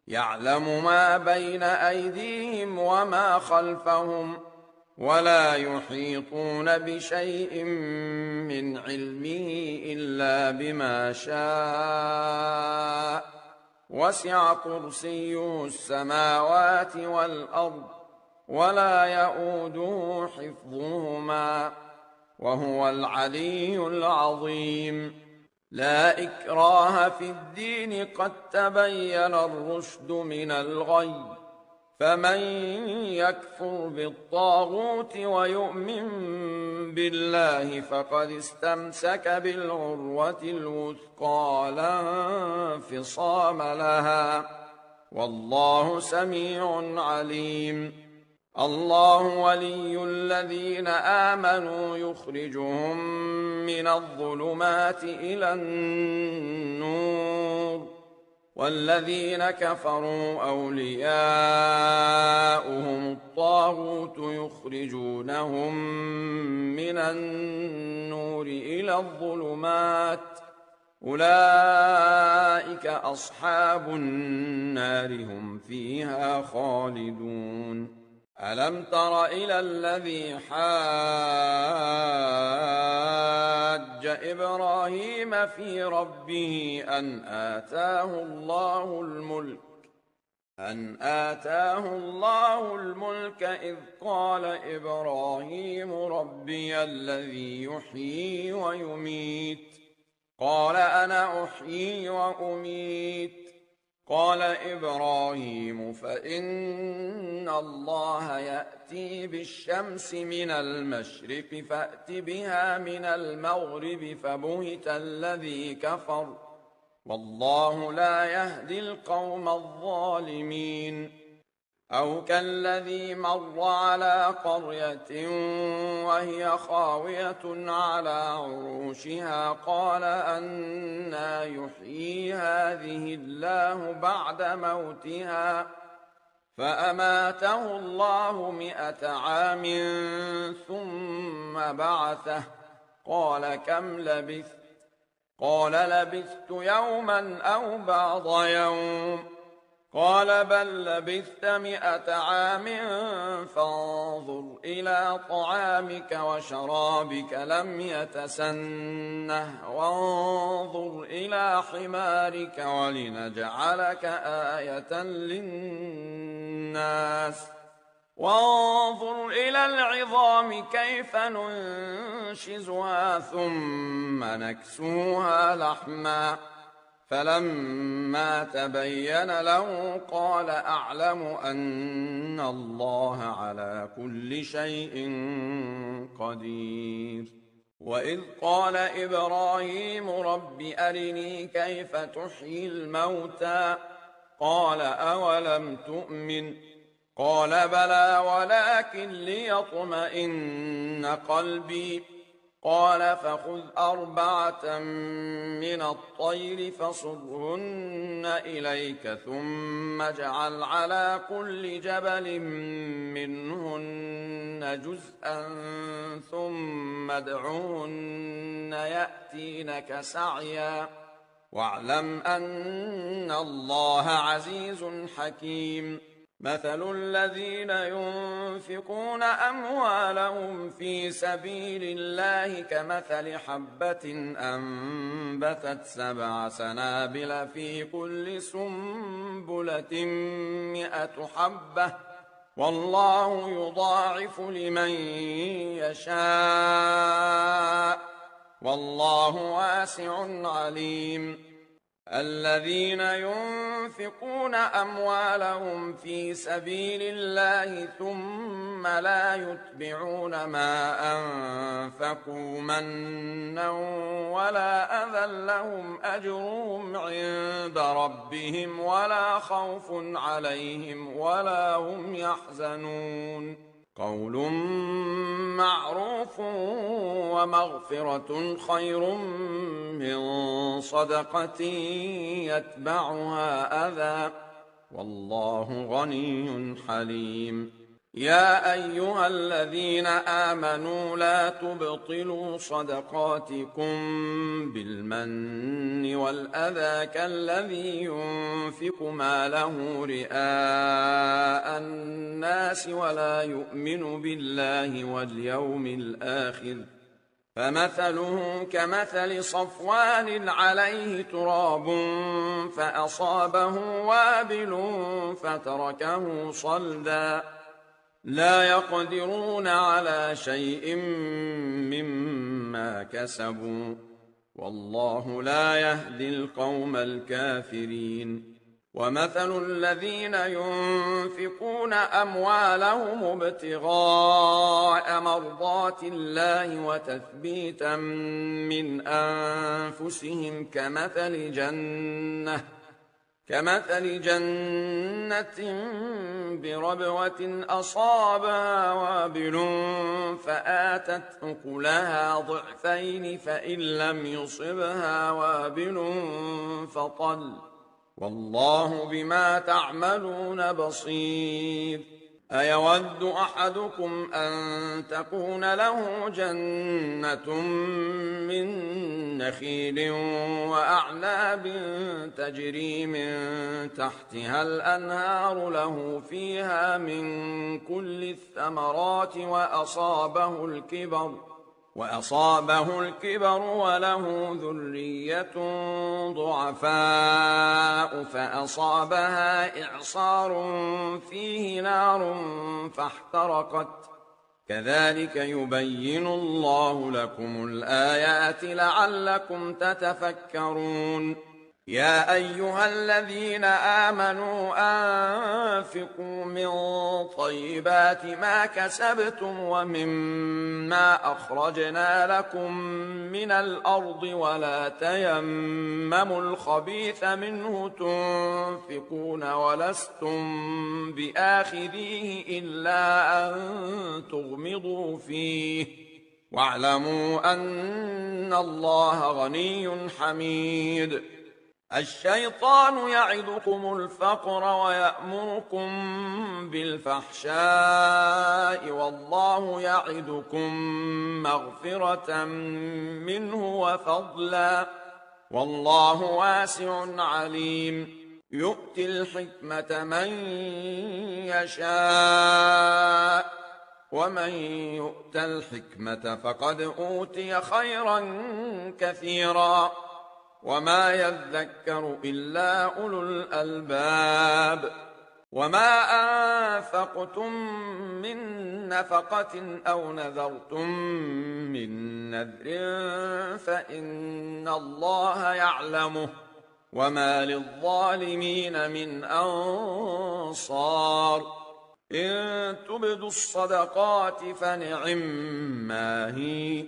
يعلم ما بين أيديهم وما خلفهم ولا يحيطون بشيء من علمه إلا بما شاء وسع كرسيه السماوات والأرض ولا يؤوده حفظهما وهو العلي العظيم لا إكراه في الدين قد تبين الرشد من الغي فمن يكفر بالطاغوت ويؤمن بالله فقد استمسك بالعروة الوثقى لا انفصام لها والله سميع عليم الله ولي الذين آمنوا يخرجهم من الظلمات إلى النور والذين كفروا أولياؤهم الطاغوت يخرجونهم من النور إلى الظلمات أولئك أصحاب النار هم فيها خالدون ألم تر إلى الذي حاج إبراهيم في ربه أن آتاه الله الملك إذ قال إبراهيم ربي الذي يحيي ويميت قال أنا أحيي وأميت. قال إبراهيم فإن الله يأتي بالشمس من المشرق فأت بها من المغرب فبهت الذي كفر والله لا يهدي القوم الظالمين. أو كالذي مر على قرية وهي خاوية على عروشها قال أنى يحيي هذه الله بعد موتها فأماته الله 100 عام ثم بعثه قال كم لبثت؟ قال لبثت يوما أو بعض يوم. قال بل لبثت 100 عام فانظر إلى طعامك وشرابك لم يتسنه وانظر إلى حمارك ولنجعلك آية للناس وانظر إلى العظام كيف ننشزها ثم نكسوها لحما فلما تبين له قال أعلم أن الله على كل شيء قدير. وإذ قال إبراهيم رب أرني كيف تحيي الموتى قال أولم تؤمن قال بلى ولكن ليطمئن قلبي قال فخذ 4 من الطير فصرهن إليك ثم اجعل على كل جبل منهن جزءا ثم ادعهن يأتينك سعيا واعلم أن الله عزيز حكيم. مثل الذين ينفقون أموالهم في سبيل الله كمثل حبة أنبتت 7 سنابل في كل سنبلة 100 حبة والله يضاعف لمن يشاء والله واسع عليم. الذين ينفقون أموالهم في سبيل الله ثم لا يتبعون ما أنفقوا منا ولا أذى لهم أجرهم عند ربهم ولا خوف عليهم ولا هم يحزنون. قول معروف ومغفرة خير من صدقة يتبعها أذى والله غني حليم. يا أيها الذين آمنوا لا تبطلوا صدقاتكم بالمن والأذى كالذي ينفق ماله رئاء الناس ولا يؤمن بالله واليوم الآخر فمثله كمثل صفوان عليه تراب فأصابه وابل فتركه صلدا لا يقدرون على شيء مما كسبوا والله لا يهدي القوم الكافرين. ومثل الذين ينفقون أموالهم ابتغاء مرضات الله وتثبيتا من أنفسهم كمثل جنة بربوة أصابها وابل فآتت أكلها ضعفين فإن لم يصبها وابل فطل والله بما تعملون بصير. أيود أحدكم أن تكون له جنة من نخيل وأعناب تجري من تحتها الأنهار له فيها من كل الثمرات وأصابه الكبر وله ذرية ضعفاء فأصابها إعصار فيه نار كذلك يبين الله لكم الآيات لعلكم تتفكرون يا أيها الذين آمنوا أنفقوا من طيبات ما كسبتم ومما أخرجنا لكم من الأرض ولا تيمموا الخبيث منه تنفقون ولستم بآخذيه إلا أن تغمضوا فيه واعلموا أن الله غني حميد الشيطان يعدكم الفقر ويأمركم بالفحشاء والله يعدكم مغفرة منه وفضلا والله واسع عليم يؤتي الحكمة من يشاء ومن يؤت الحكمة فقد أوتي خيرا كثيرا وما يذكر إلا أولو الألباب وما أنفقتم من نفقة أو نذرتم من نذر فإن الله يعلمه وما للظالمين من أنصار إن تبدوا الصدقات فنعما هي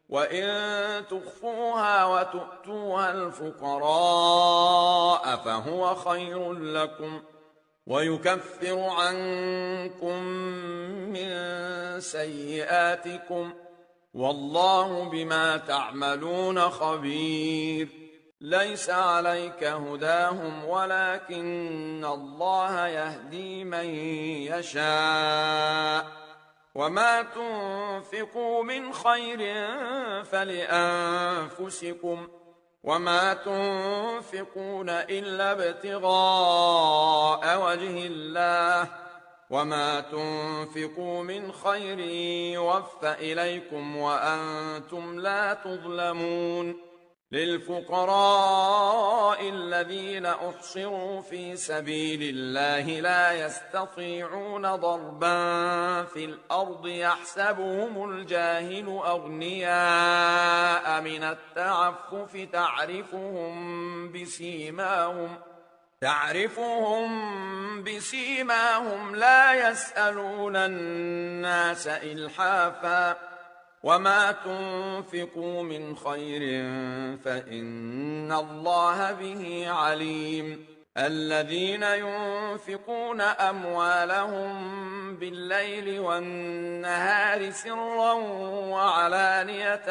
وإن تخفوها وتؤتوها الفقراء فهو خير لكم ويكفر عنكم من سيئاتكم والله بما تعملون خبير ليس عليك هداهم ولكن الله يهدي من يشاء وما تنفقوا من خير فلأنفسكم وما تنفقون إلا ابتغاء وجه الله وما تنفقوا من خير يوفى إليكم وأنتم لا تظلمون للفقراء الذين أحصروا في سبيل الله لا يستطيعون ضربا في الأرض يحسبهم الجاهل أغنياء من التعفف تعرفهم بسيماهم لا يسألون الناس إلحافا وما تنفقوا من خير فإن الله به عليم الذين ينفقون أموالهم بالليل والنهار سرا وعلانية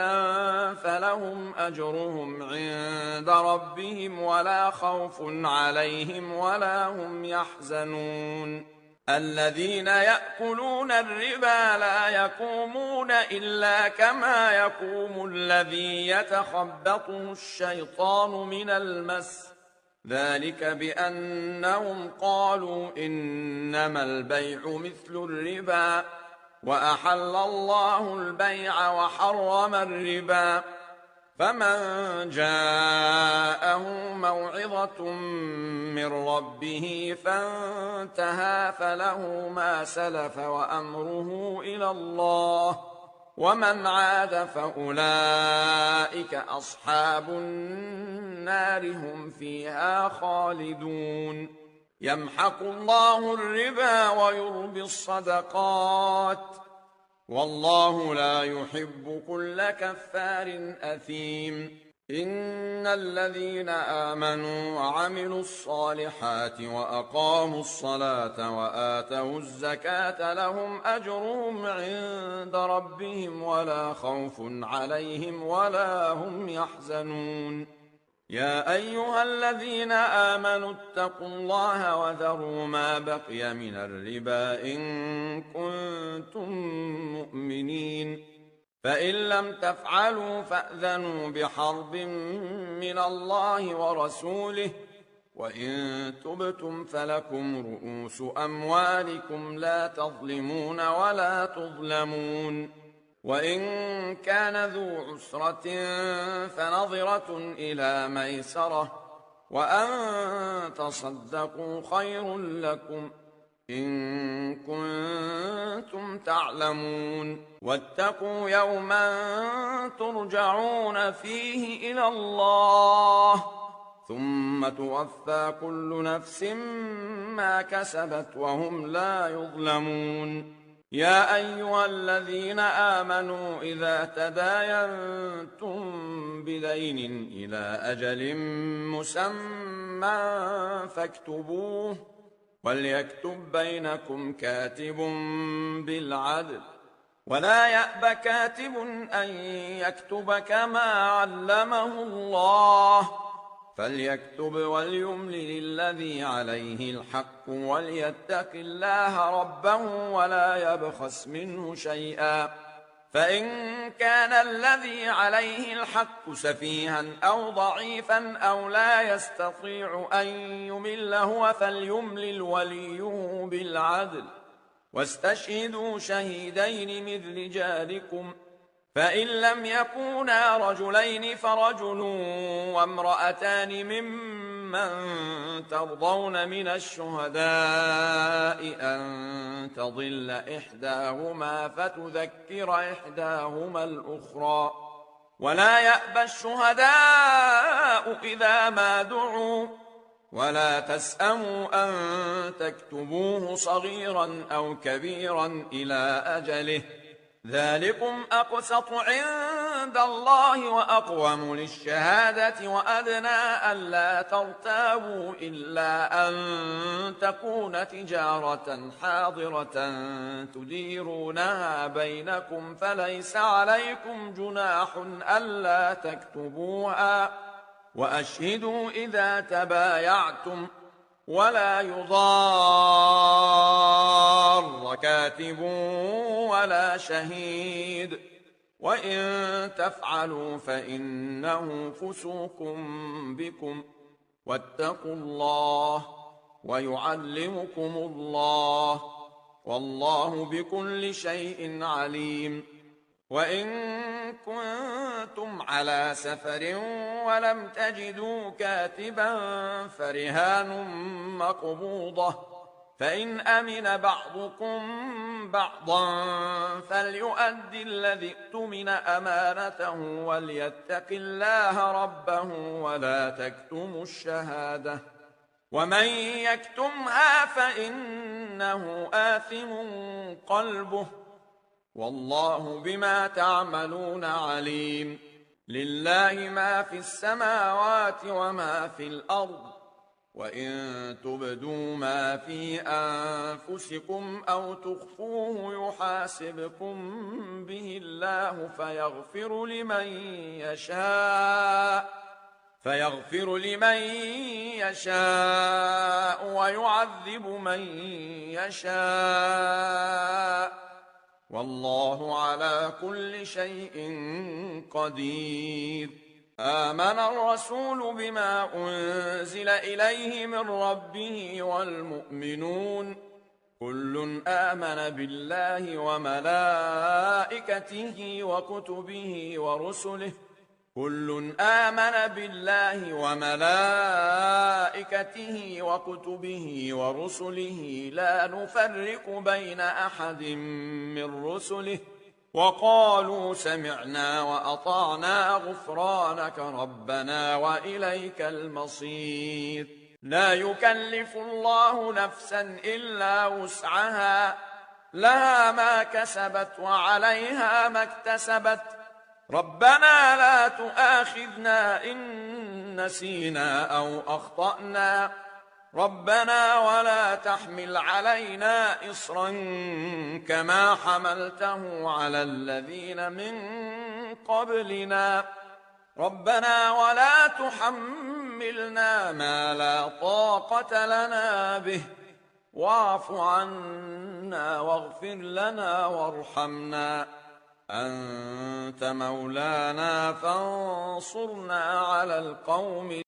فلهم أجرهم عند ربهم ولا خوف عليهم ولا هم يحزنون الذين يأكلون الربا لا يقومون إلا كما يقوم الذي يتخبطه الشيطان من المس ذلك بأنهم قالوا إنما البيع مثل الربا وأحل الله البيع وحرم الربا فمن جاءه موعظة من ربه فانتهى فله ما سلف وأمره إلى الله ومن عاد فأولئك أصحاب النار هم فيها خالدون يمحق الله الربا ويربي الصدقات والله لا يحب كل كفار أثيم إن الذين آمنوا وعملوا الصالحات وأقاموا الصلاة وآتوا الزكاة لهم أجرهم عند ربهم ولا خوف عليهم ولا هم يحزنون يا أيها الذين آمنوا اتقوا الله وذروا ما بقي من الربا إن كنتم مؤمنين فإن لم تفعلوا فأذنوا بحرب من الله ورسوله وإن تبتم فلكم رؤوس أموالكم لا تظلمون ولا تظلمون وإن كان ذو عسرة فنظرة إلى ميسرة وأن تصدقوا خير لكم إن كنتم تعلمون واتقوا يوما ترجعون فيه إلى الله ثم توفى كل نفس ما كسبت وهم لا يظلمون يا أيها الذين آمنوا إذا تداينتم بدين إلى أجل مسمى فاكتبوه وليكتب بينكم كاتب بالعدل ولا يأب كاتب أن يكتب كما علمه الله فليكتب وليملل الذي عليه الحق وليتق الله ربه ولا يبخس منه شيئا فإن كان الذي عليه الحق سفيها أو ضعيفا أو لا يستطيع أن يمل هو فليملل وليه بالعدل واستشهدوا شهيدين من رجالكم فإن لم يكونا رجلين فرجل وامرأتان ممن ترضون من الشهداء أن تضل إحداهما فتذكر إحداهما الأخرى ولا يأبى الشهداء إذا ما دعوا ولا تسأموا أن تكتبوه صغيرا أو كبيرا إلى أجله ذلكم أقسط عند الله وأقوم للشهادة وأدنى ألا ترتابوا إلا أن تكون تجارة حاضرة تديرونها بينكم فليس عليكم جناح ألا تكتبوها وأشهدوا إذا تبايعتم ولا يضار كاتب ولا شهيد وإن تفعلوا فإنه فسوق بكم واتقوا الله ويعلمكم الله والله بكل شيء عليم وإن كنتم على سفر ولم تجدوا كاتبا فرهان مقبوضة فإن أمن بعضكم بعضا فليؤدي الذي اؤتمن أمانته وليتق الله ربه ولا تكتموا الشهادة ومن يكتمها فإنه آثم قلبه والله بما تعملون عليم لله ما في السماوات وما في الأرض وإن تبدوا ما في أنفسكم أو تخفوه يحاسبكم به الله فيغفر لمن يشاء ويعذب من يشاء والله على كل شيء قدير آمن الرسول بما أنزل إليه من ربه والمؤمنون كل آمن بالله وملائكته وكتبه ورسله لا نفرق بين أحد من رسله وقالوا سمعنا وأطعنا غفرانك ربنا وإليك المصير لا يكلف الله نفسا إلا وسعها لها ما كسبت وعليها ما اكتسبت ربنا لا تؤاخذنا إن نسينا أو أخطأنا ربنا ولا تحمل علينا إصرا كما حملته على الذين من قبلنا ربنا ولا تحملنا ما لا طاقة لنا به واعف عنا واغفر لنا وارحمنا أنت مولانا فانصرنا على القوم